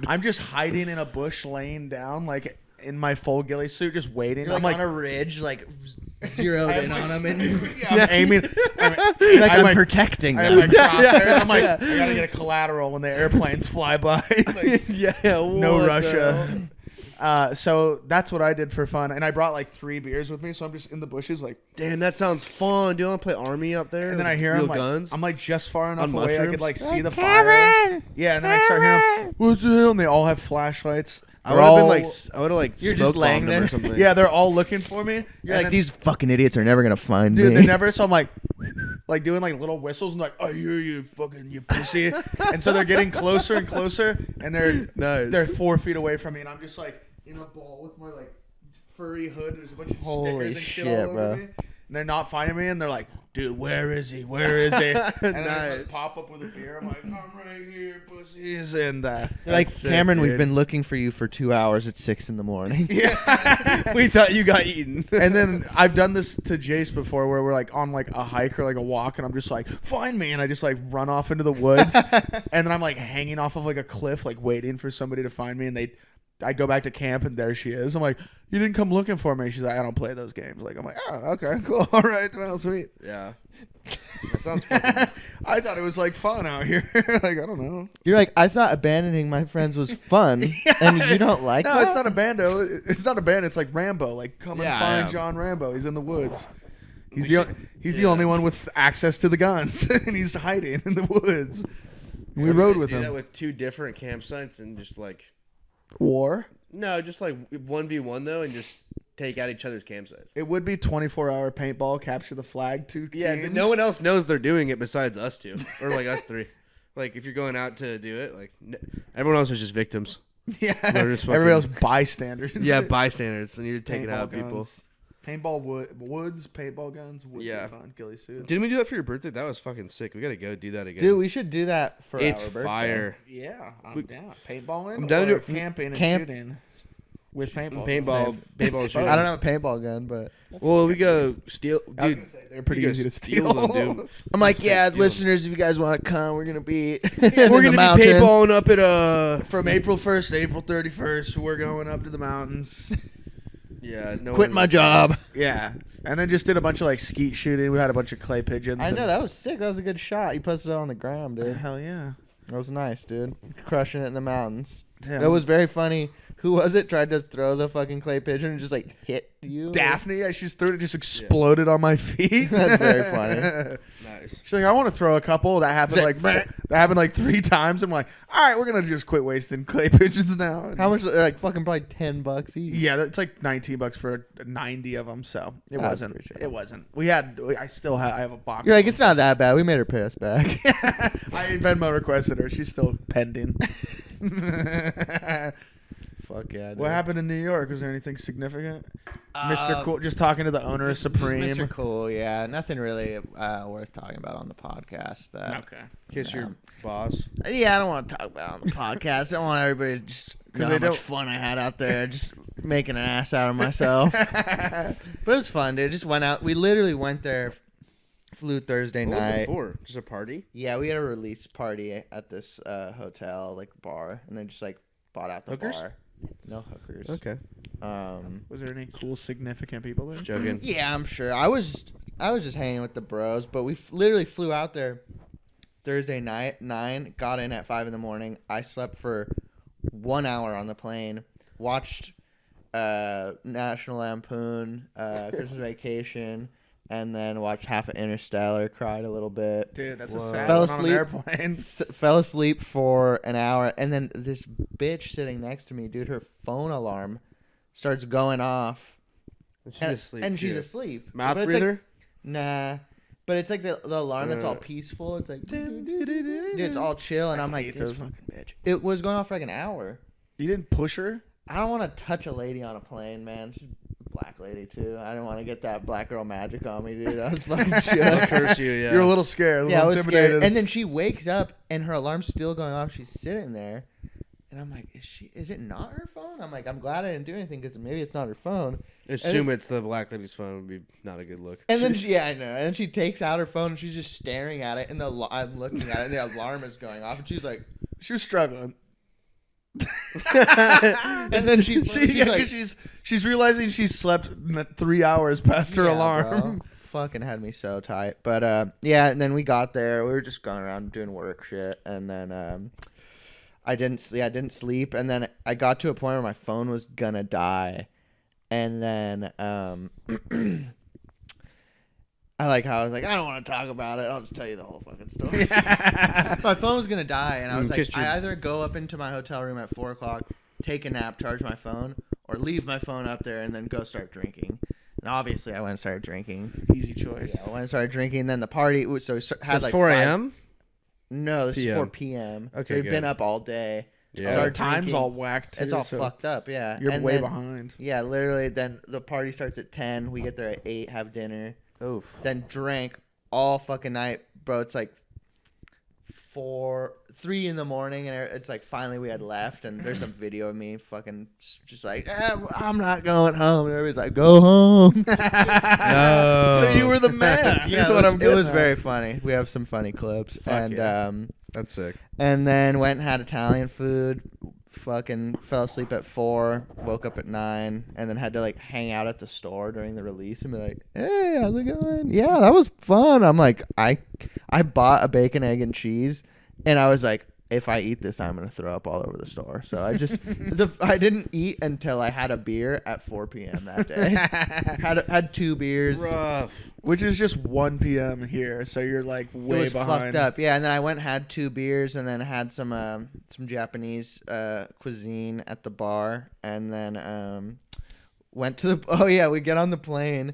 B: I'm just hiding in a bush, laying down like in my full ghillie suit, just waiting.
A: You're
B: I'm
A: like
B: like
A: on a ridge, like zeroed
B: I have
A: in
B: my
A: on him, and
B: I'm aiming.
A: like
B: I'm
A: I'm protecting
B: I have my
A: them.
B: crosshairs. I'm like,
A: Yeah.
B: I gotta get a collateral when the airplanes fly by. Like,
C: yeah,
B: no
C: what the
B: Russia.
C: hell?
B: So that's what I did for fun, and I brought like 3 beers with me. So I'm just in the bushes, like,
C: Damn, that sounds fun. Do you want to play army up there?
B: and then I
C: with
B: hear
C: real
B: him like,
C: guns.
B: I'm like just far enough
C: On
B: away I
C: mushrooms?
B: could like see the fire. Yeah, and then I start hearing, "What's the hell?" And they all have flashlights.
C: I
B: They're
C: would have been
B: all-
C: like, I would have like
A: You're
C: smoke
A: just laying
C: bombed them
A: there.
C: or something.
B: yeah, they're all looking for me.
A: You're
B: And
A: like,
B: then-
A: these fucking idiots are never gonna find
B: Dude,
A: me.
B: they never. So I'm like doing like little whistles and like, I hear you, fucking you pussy. And so they're getting closer and closer, and
C: Nice.
B: they're 4 feet away from me, and I'm just like in a ball with my like furry hood. There's a bunch of
A: Holy
B: stickers and shit
A: shit,
B: all over
A: bro.
B: me. And they're not finding me, and they're like, dude, where is he? Where is he? And then I just
C: Nice.
B: like pop up with a beer. I'm like, I'm right here, pussies. And
A: They're like,
C: That's sick,
A: Cameron, we've
C: dude.
A: been looking for you for 2 hours. It's 6 in the morning.
B: yeah.
C: we thought you got eaten.
B: And then I've done this to Jace before where we're like on like a hike or like a walk and I'm just like, find me. And I just like run off into the woods and then I'm like hanging off of like a cliff, like waiting for somebody to find me. And I go back to camp and there she is. I'm like, you didn't come looking for me. She's like, I don't play those games. Like, I'm like, oh, okay, cool. All right. Well, sweet.
C: Yeah. That sounds fucking.
B: I thought it was like fun out here. Like, I don't know.
A: You're like, I thought abandoning my friends was fun, and you don't like
B: No,
A: that?
B: it's not a bando. It's not a band. It's like Rambo. Like, come and
C: Yeah,
B: find
C: yeah.
B: John Rambo. He's in the woods. He's the only one with access to the guns, and he's hiding in the woods. We rode with
C: do that
B: him.
C: with 2 different campsites and just like
B: War.
C: no, just like 1v1 though, and just take out each other's campsites.
B: It would be 24-hour paintball, capture the flag, 2
C: Yeah,
B: teams.
C: but no one else knows they're doing it besides us 2 or like us 3. Like if you're going out to do it, like everyone else is just victims.
B: Yeah,
C: They're just
B: everybody else
C: fucking-
B: bystanders.
C: Yeah, bystanders, and you're taking
B: Paintball
C: out people.
B: guns. Paintball woods, paintball guns. Would
C: Yeah.
B: be fun. Ghillie suit.
C: Didn't we do that for your birthday? That was fucking sick. We gotta go do that again.
A: Dude, we should do that for
C: it's
A: our birthday.
C: fire.
B: Yeah, I'm down. Paintballing.
C: I'm down to
B: or
C: do-
B: camping and
A: Camp-
B: shooting with paintball.
C: Paintball, paintball shooting.
A: I don't have a paintball gun, but
C: Well, we go steal,
B: I was
C: dude.
B: gonna say, they're pretty
C: you
B: easy to
C: guys
B: steal.
C: steal them, dude.
A: I'm like,
C: Straight
A: yeah,
C: steal 'em.
A: listeners, if you guys want to come, we're gonna be
C: We're gonna be
A: mountains.
C: paintballing up at
B: From April 1st to April 31st, we're going up to the mountains.
C: Yeah, no.
A: Quit
C: one
A: my
C: was-
A: job.
B: Yeah, and then just did a bunch of like skeet shooting. We had a bunch of clay pigeons.
A: I know
B: and-
A: that was sick. That was a good shot. You posted it on the gram, dude.
B: Hell yeah.
A: That was nice, dude. Crushing it in the mountains.
B: Damn.
A: That was very funny. Who was it? Tried to throw the fucking clay pigeon and just like hit you.
B: Daphne. Yeah, she just threw it. It just exploded on my feet.
A: That's very funny.
C: Nice.
B: She's like, I want to throw a couple. That happened like 3 times. I'm like, all right, we're gonna just quit wasting clay pigeons now.
A: How much? They're like fucking probably $10 each.
B: Yeah, it's like $19 for 90 of them. So it
A: That's
B: wasn't.
A: pretty cheap.
B: It wasn't. I have a box.
A: You're like, it's not that bad. We made her pay us back.
B: I Venmo requested her. She's still pending.
A: Fuck yeah. Dude.
B: What happened in New York? Was there anything significant? Mr. Cool, just talking to the owner of
A: Just
B: Supreme.
A: Mr. Cool, yeah. Nothing really worth talking about on the podcast.
B: Okay.
C: Kiss your boss.
A: Yeah, I don't want to talk about it on the podcast. I want everybody to just know how much fun I had out there, just making an ass out of myself. But it was fun, dude. Just went out. We literally went there, flew Thursday
C: What was
A: night.
C: it for? Just a party?
A: Yeah, we had a release party at this hotel, like bar, and then just like bought out the
C: Hookers?
A: bar. No hookers.
C: Okay.
B: Was there any cool, significant people there?
C: Joking.
A: Yeah, I'm sure. I was just hanging with the bros, but we literally flew out there Thursday night, 9, got in at 5 in the morning. I slept for 1 hour on the plane, watched National Lampoon, Christmas Vacation, and then watched half of Interstellar, cried a little bit.
B: Dude, that's
C: Whoa.
B: a sad
A: Fell
B: one on an
A: asleep.
B: airplane.
A: Fell asleep for an hour, and then this bitch sitting next to me, dude, her phone alarm starts going off.
C: She's
A: and,
C: asleep.
A: and she's
C: too.
A: asleep.
C: Mouth
A: But it's like-
C: breather?
A: Nah. But it's like the alarm that's all peaceful. It's like, dude, it's all chill. And I'm like,
B: hate
A: this
B: those.
A: fucking bitch. It was going off for like an hour.
B: You didn't push her?
A: I don't want to touch a lady on a plane, man. She's a black lady, too. I didn't want to get that black girl magic on me, dude. I was fucking
C: I'll
A: chill.
C: curse you, yeah.
B: You're a little scared, a
A: Yeah, I
B: little
A: was
B: intimidated.
A: scared. And then she wakes up, and her alarm's still going off. She's sitting there. And I'm like, is it not her phone? I'm like, I'm glad I didn't do anything because maybe it's not her phone.
C: Assume it's the black lady's phone would be not a good look.
A: And then yeah, I know. And then she takes out her phone and she's just staring at it, and I'm looking at it, and the alarm is going off, and she's like,
B: she was struggling.
A: and then she's
B: Yeah,
A: like,
B: 'cause she's realizing she slept 3 hours past her
A: yeah,
B: alarm.
A: bro. Fucking had me so tight. But yeah, and then we got there. We were just going around doing work shit, and then I didn't sleep, and then I got to a point where my phone was gonna die, and then I like how I was like, I don't want to talk about it. I'll just tell you the whole fucking story. My phone was gonna die, and I was like, I either go up into my hotel room at 4:00, take a nap, charge my phone, or leave my phone up there and then go start drinking. And obviously, I went and started drinking.
B: Easy choice.
A: Yeah, I went and started drinking. And then the party, so we had like
C: 4
A: 5
C: a.m.?
A: No, this is
C: PM.
A: 4 p.m.
C: Okay,
A: We've
C: good.
A: been up all day.
C: Yeah.
B: Our
A: Started
B: time's
A: drinking.
B: all whacked.
A: It's
B: too,
A: all
B: so
A: fucked up, yeah.
B: You're
A: And
B: way
A: then-
B: behind.
A: Yeah, literally. Then the party starts at 10. We get there at 8, have dinner.
C: Oof.
A: Then drank all fucking night, bro. It's like 3 in the morning, and it's like finally we had left. And there's some video of me fucking just like, I'm not going home. And everybody's like, go home.
C: No.
B: So you were the man.
A: Yeah,
B: That's what I'm
A: it
B: getting
A: was
B: at.
A: very funny. We have some funny clips.
B: Fuck yeah.
C: That's sick.
A: And then went and had Italian food. Fucking fell asleep at 4, woke up at 9, and then had to like hang out at the store during the release and be like, "Hey, how's it going? Yeah, that was fun." I'm like, I bought a bacon, egg, and cheese, and I was like, if I eat this, I'm gonna throw up all over the store. So I just I didn't eat until I had a beer at 4 p.m. that day. had 2 beers.
C: Rough.
B: Which is just 1 p.m. here, so you're like
A: It
B: way
A: was
B: behind.
A: fucked up, yeah. And then I went and had 2 beers, and then had some Japanese cuisine at the bar, and then went to the. Oh yeah, we get on the plane,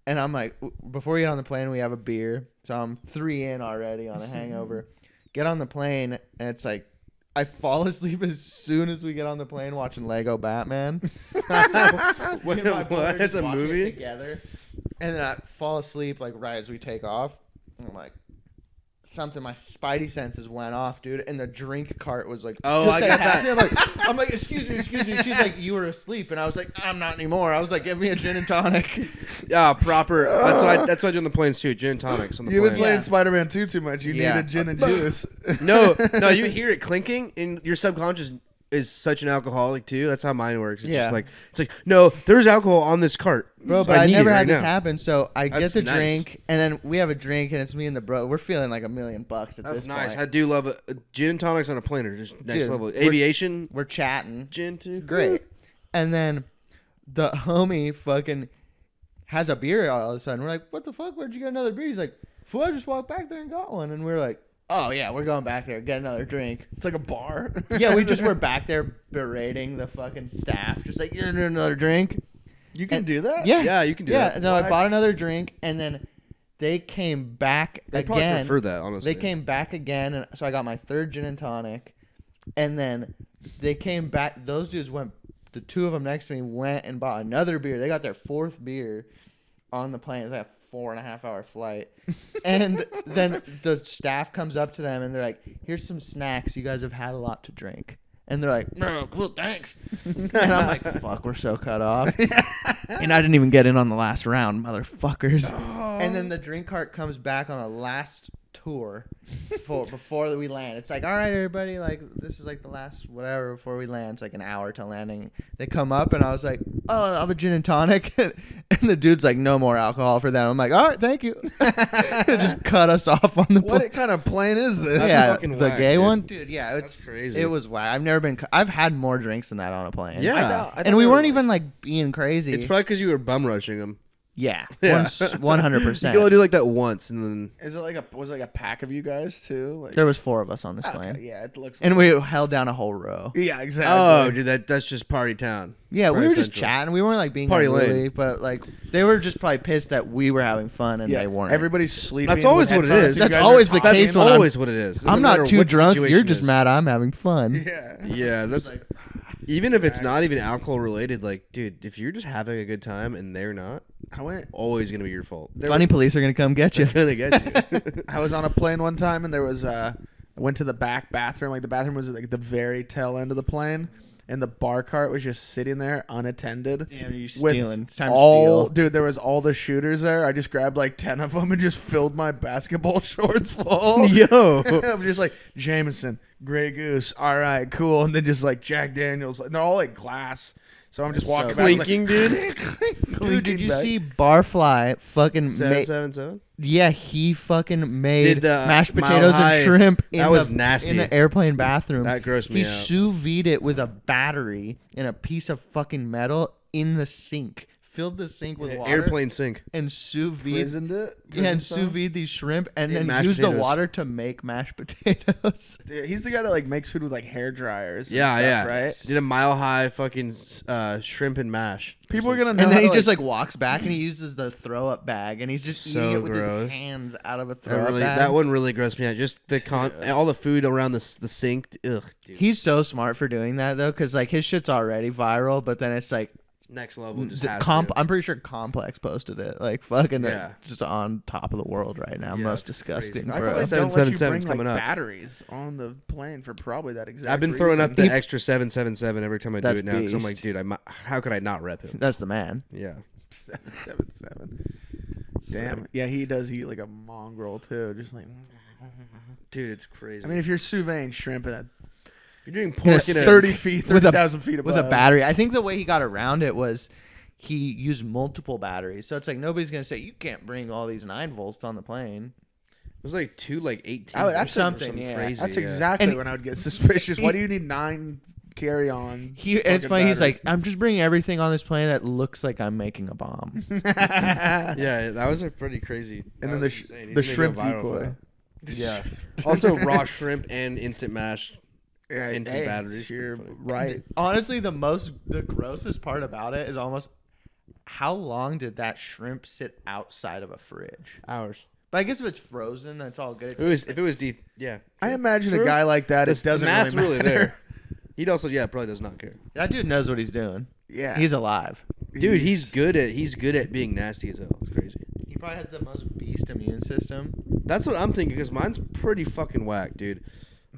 A: and I'm like, before we get on the plane, we have a beer, so I'm 3 in already on a hangover. Get on the plane, and it's like I fall asleep as soon as we get on the plane watching Lego Batman.
C: What?
A: Me and my boy are
C: What?
A: just
C: It's a
A: watching it
C: movie?
A: together, and then I fall asleep like right as we take off. And I'm like, something. My spidey senses went off, dude, and the drink cart was like,
C: Oh,
A: just
C: I got
A: attached
C: that.
A: to me. I'm like, excuse me. She's like, you were asleep, and I was like, I'm not anymore. I was like, give me a gin and tonic.
C: Yeah, proper. That's what I do on the planes too. Gin and tonics on the
B: You've been
C: plane.
B: playing
A: Yeah.
B: Spider-Man 2 too much. You
A: Yeah.
B: needed gin and juice.
C: No, you hear it clinking, and your subconscious is such an alcoholic too. That's how mine works. It's
A: Yeah.
C: just like no, there's alcohol on this cart,
A: Bro,
C: so
A: but I
C: need
A: never
C: it
A: had
C: right
A: this
C: now.
A: happen. So I get
C: That's
A: the
C: nice.
A: drink, and then we have a drink, and it's me and the bro. We're feeling like $1 million at
C: That's
A: this
C: nice.
A: point.
C: I do love gin and tonics on a plane are just next
A: Dude,
C: level.
A: we're-
C: Aviation
A: We're chatting.
C: gin too.
A: Great. And then the homie fucking has a beer all of a sudden. We're like, what the fuck? Where'd you get another beer? He's like, fool, I just walked back there and got one. And we're like, oh, yeah, we're going back there. Get another drink.
B: It's like a bar.
A: Yeah, we just were back there berating the fucking staff. Just like, you're doing another drink.
B: You can
A: And-
B: do that?
A: Yeah.
C: Yeah, you can do
A: Yeah,
C: that.
A: no, I
B: What?
A: bought another drink. And then they came back
C: They probably
A: again.
C: prefer that, honestly.
A: They came back again. And so I got my third gin and tonic. And then they came back. Those dudes went. The two of them next to me went and bought another beer. They got their fourth beer on the plane. It's like a 4.5-hour flight. And then the staff comes up to them and they're like, here's some snacks. You guys have had a lot to drink. And they're like, no, cool, thanks. And I'm like, fuck, we're so cut off. And I didn't even get in on the last round, motherfuckers. And then the drink cart comes back on a last tour before we land. It's like, all right, everybody, like this is like the last whatever before we land. It's like an hour till landing. They come up and I was like, oh, I'll have a gin and tonic. And the dude's like, no more alcohol for them. I'm like, all right, thank you. It just cut us off on the
B: What
A: plane.
B: kind of plane is this?
C: That's
A: Yeah,
C: fucking
A: the
C: whack,
A: gay
C: dude.
A: one, dude. Yeah, it's
C: That's crazy.
A: It was whack. I've never been. I've had more drinks than that on a plane.
C: Yeah.
B: I thought
A: and we
B: they were
A: weren't
B: like-
A: even like being crazy.
C: It's probably because you were bum rushing them.
A: Yeah,
C: Yeah.
A: 100%.
C: You can only do like that once, and then
B: Is it like was it like a pack of you guys too? Like,
A: There was 4 of us on this
B: okay,
A: plane,
B: yeah, it looks.
A: and we held down a whole row.
B: yeah, exactly.
C: oh, dude, that's just party town.
A: Yeah, we
C: Party
A: were just
C: Central.
A: chatting. We weren't like being
C: Party
A: unruly, but like they were just probably pissed that we were having fun and
B: yeah,
A: they weren't.
B: everybody's sleeping.
C: That's always
B: with
C: what it
B: headphones.
C: is.
B: You
A: That's
B: guys are
A: always the
B: talking.
A: case
C: That's
A: when I'm-
C: always what it is. Doesn't
A: I'm not
C: matter
A: too
C: what the
A: drunk. You're
C: situation
A: just
C: is.
A: mad I'm having fun.
B: Yeah.
C: Yeah, that's
B: like,
C: even if it's not even alcohol related. Like, dude, if you're just having a good time and they're not,
B: I went.
C: always gonna be your fault.
A: Funny police are gonna come get you.
C: They're gonna get you.
B: I was on a plane one time and there was I went to the back bathroom. Like the bathroom was at like the very tail end of the plane, and the bar cart was just sitting there unattended.
A: Damn, you're
B: With
A: stealing. It's time
B: all
A: to steal.
B: dude, there was all the shooters there. I just grabbed like 10 of them and just filled my basketball shorts full.
C: Yo,
B: I'm just like Jameson, Grey Goose. All right, cool. And then just like Jack Daniels. They're all like glass. So I'm just walking
A: So
B: back. I'm like,
C: clinking, dude.
A: Dude, did you
B: back.
A: see Barfly fucking
C: 777.
A: Yeah, he fucking made
C: Did the
A: mashed
C: Mile
A: potatoes
C: High-
A: and shrimp in
C: that was
A: the,
C: nasty.
A: in the airplane bathroom.
C: That grossed me
A: He
C: out.
A: sous vide it with a battery and a piece of fucking metal in the sink. Filled the sink with water
C: Airplane sink.
A: and sous vide.
B: Prisoned it?
A: Yeah, and
B: Prison
A: sous
B: style?
A: vide these shrimp and
C: Yeah,
A: then
C: mashed
A: use the
C: potatoes.
A: water to make mashed potatoes.
B: Dude, he's the guy that like makes food with like hair dryers. and
C: Yeah,
B: stuff,
C: yeah.
B: Right.
C: Did a Mile High fucking shrimp and mash.
B: People are gonna know.
A: And then
B: how
A: he
B: to,
A: just like walks back and he uses the throw up bag and he's just
C: So
A: eating it with
C: gross.
A: his hands out of a
C: That,
A: throw up
C: really,
A: bag.
C: that one really grossed me out. Just the all the food around the sink. Ugh, dude.
A: He's so smart for doing that though, because like his shit's already viral, but then it's like
C: Next level. Just
A: D-
C: has
A: comp.
C: to.
A: I'm pretty sure Complex posted it. Like fucking,
C: Yeah.
A: just on top of the world right now.
C: Yeah,
A: Most
C: it's
A: disgusting,
C: crazy.
B: I
A: bro.
B: thought they don't let you
C: 777's
B: bring like
C: coming up.
B: batteries on the plane for probably that exact.
C: I've been throwing up the
B: reason.
C: extra 777 every time I do
A: That's
C: it now because I'm
A: beast.
C: like, dude, how could I not rep him?
A: That's the man.
C: Yeah.
B: 777. Damn. Yeah, he does eat like a mongrel too. Just like.
C: Dude, it's crazy.
B: I mean, if you're sous-vide shrimp and
C: you're doing
A: In a
C: pork in a
B: 30 feet,
A: With a-
B: 30,000 feet above.
A: With a battery. I think the way he got around it was he used multiple batteries. So it's like nobody's gonna say you can't bring all these 9 volts on the plane.
C: It was like 18.
B: Oh, that's
C: or
A: something, yeah.
C: crazy.
B: That's
C: yeah.
B: exactly
A: And
B: when I would get suspicious. Why
A: he-
B: do you need 9 carry-on?
A: And it's
B: fucking
A: funny. He's
B: batteries?
A: like, I'm just bringing everything on this plane that looks like I'm making a bomb.
C: Yeah, that was a pretty crazy.
B: And
C: that
B: then
C: was insane.
B: the
C: He's gonna
B: shrimp
C: go viral for
B: decoy.
C: that. Yeah. Also, raw shrimp and instant mash.
B: Yeah,
C: Instant
B: hey,
C: batteries.
B: You're
C: Pretty funny.
B: right.
A: Honestly, the grossest part about it is almost how long did that shrimp sit outside of a fridge?
C: Hours.
A: But I guess if it's frozen, that's all good.
C: If it was deep, yeah.
B: I imagine
C: True.
B: a guy like that. It
C: The
B: doesn't
C: math's
B: really
C: really
B: matter.
C: there. He'd also, probably does not care.
A: That dude knows what he's doing.
B: Yeah,
A: He's alive.
C: Dude, he's good at being nasty as hell. It's crazy.
A: He probably has the most beast immune system.
C: That's what I'm thinking because mine's pretty fucking whack, dude.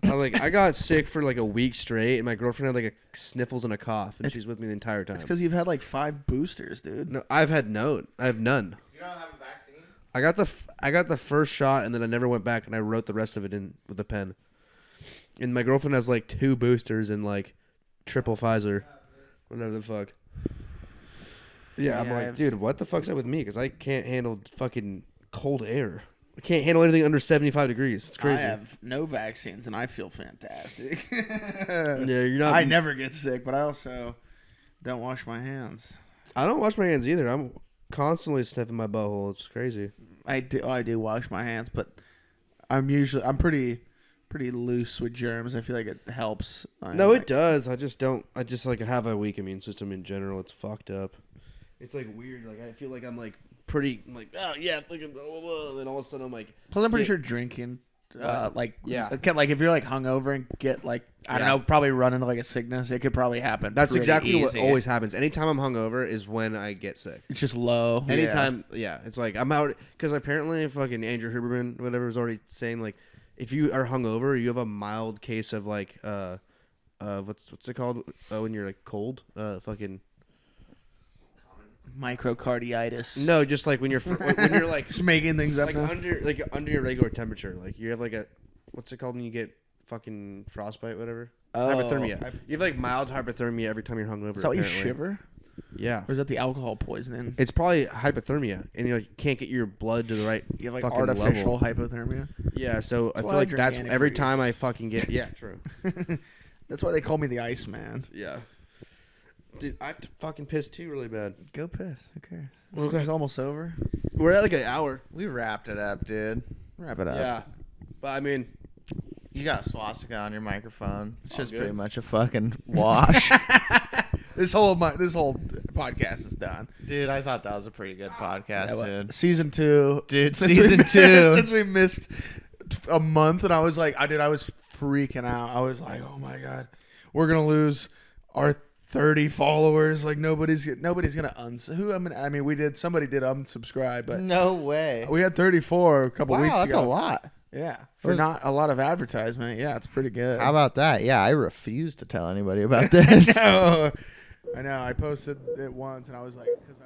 C: I got sick for like a week straight, and my girlfriend had like a sniffles and a cough, and she's with me the entire time.
B: It's because you've had like 5 boosters, dude.
C: No, I have none.
A: You don't have a vaccine?
C: I got the first shot, and then I never went back, and I wrote the rest of it in with a pen. And my girlfriend has like 2 boosters in like triple Pfizer, whatever the fuck. Yeah, I'm like, dude, what the fuck's up with me? Because I can't handle fucking cold air. I can't handle anything under 75 degrees. It's crazy.
B: I have no vaccines, and I feel fantastic.
C: Yeah, you're not.
B: I never get sick, but I also don't wash my hands.
C: I don't wash my hands either. I'm constantly sniffing my butthole. It's crazy.
B: I do wash my hands, but I'm pretty loose with germs. I feel like it helps.
C: No, it does. I just don't. I just like have a weak immune system in general. It's fucked up. It's like weird. Like I feel like I'm like pretty like thinking blah, blah, blah. And then all of a sudden I'm like.
B: Plus, I'm pretty sure drinking, like if you're like hungover and get like I don't know, probably run into like a sickness, it could probably happen.
C: That's exactly
B: easy.
C: what always happens. Anytime I'm hungover is when I get sick.
B: It's just low.
C: Anytime, it's like I'm out because apparently fucking Andrew Huberman, whatever, was already saying like if you are hungover, you have a mild case of like what's it called when you're like cold, fucking.
B: Microcarditis.
C: No, just like when you're like
B: just making things up
C: like under your regular temperature. Like you have like a what's it called when you get fucking frostbite, whatever. Hypothermia. You have like mild hypothermia every time you're hungover.
B: Is that why you shiver?
C: Yeah.
B: Or is that the alcohol poisoning?
C: It's probably hypothermia, and you can't get your blood to the right.
B: You have like
C: fucking
B: artificial
C: level.
B: hypothermia.
C: Yeah, so I feel
B: why I
C: like
B: drink
C: that's every
B: antifreeze.
C: time I fucking get. Yeah, true.
B: That's why they call me the Iceman.
C: Yeah. Dude, I have to fucking piss too really bad.
B: Go piss. Who cares?
C: Okay.
B: It's almost over.
C: We're at like an hour.
A: We wrapped it up, dude.
B: Wrap it up.
C: Yeah. But I mean,
A: You got a swastika on your microphone. It's
C: All
A: just
C: good.
A: pretty much a fucking wash.
B: This whole podcast is done.
A: Dude, I thought that was a pretty good podcast, dude.
B: Season 2.
A: Dude,
B: Since
A: season
B: we-
A: 2.
B: Since we missed a month, and I was like, I was freaking out. I was like, oh my God, we're going to lose our 30 followers. Like nobody's gonna somebody did unsubscribe, but
A: No way.
B: we had 34 a couple weeks
A: Wow, that's
B: ago.
A: a lot.
B: Yeah, for not a lot of advertisement. Yeah, it's pretty good.
A: How about that? Yeah, I refuse to tell anybody about this.
B: I know. I posted it once, and I was like, because I.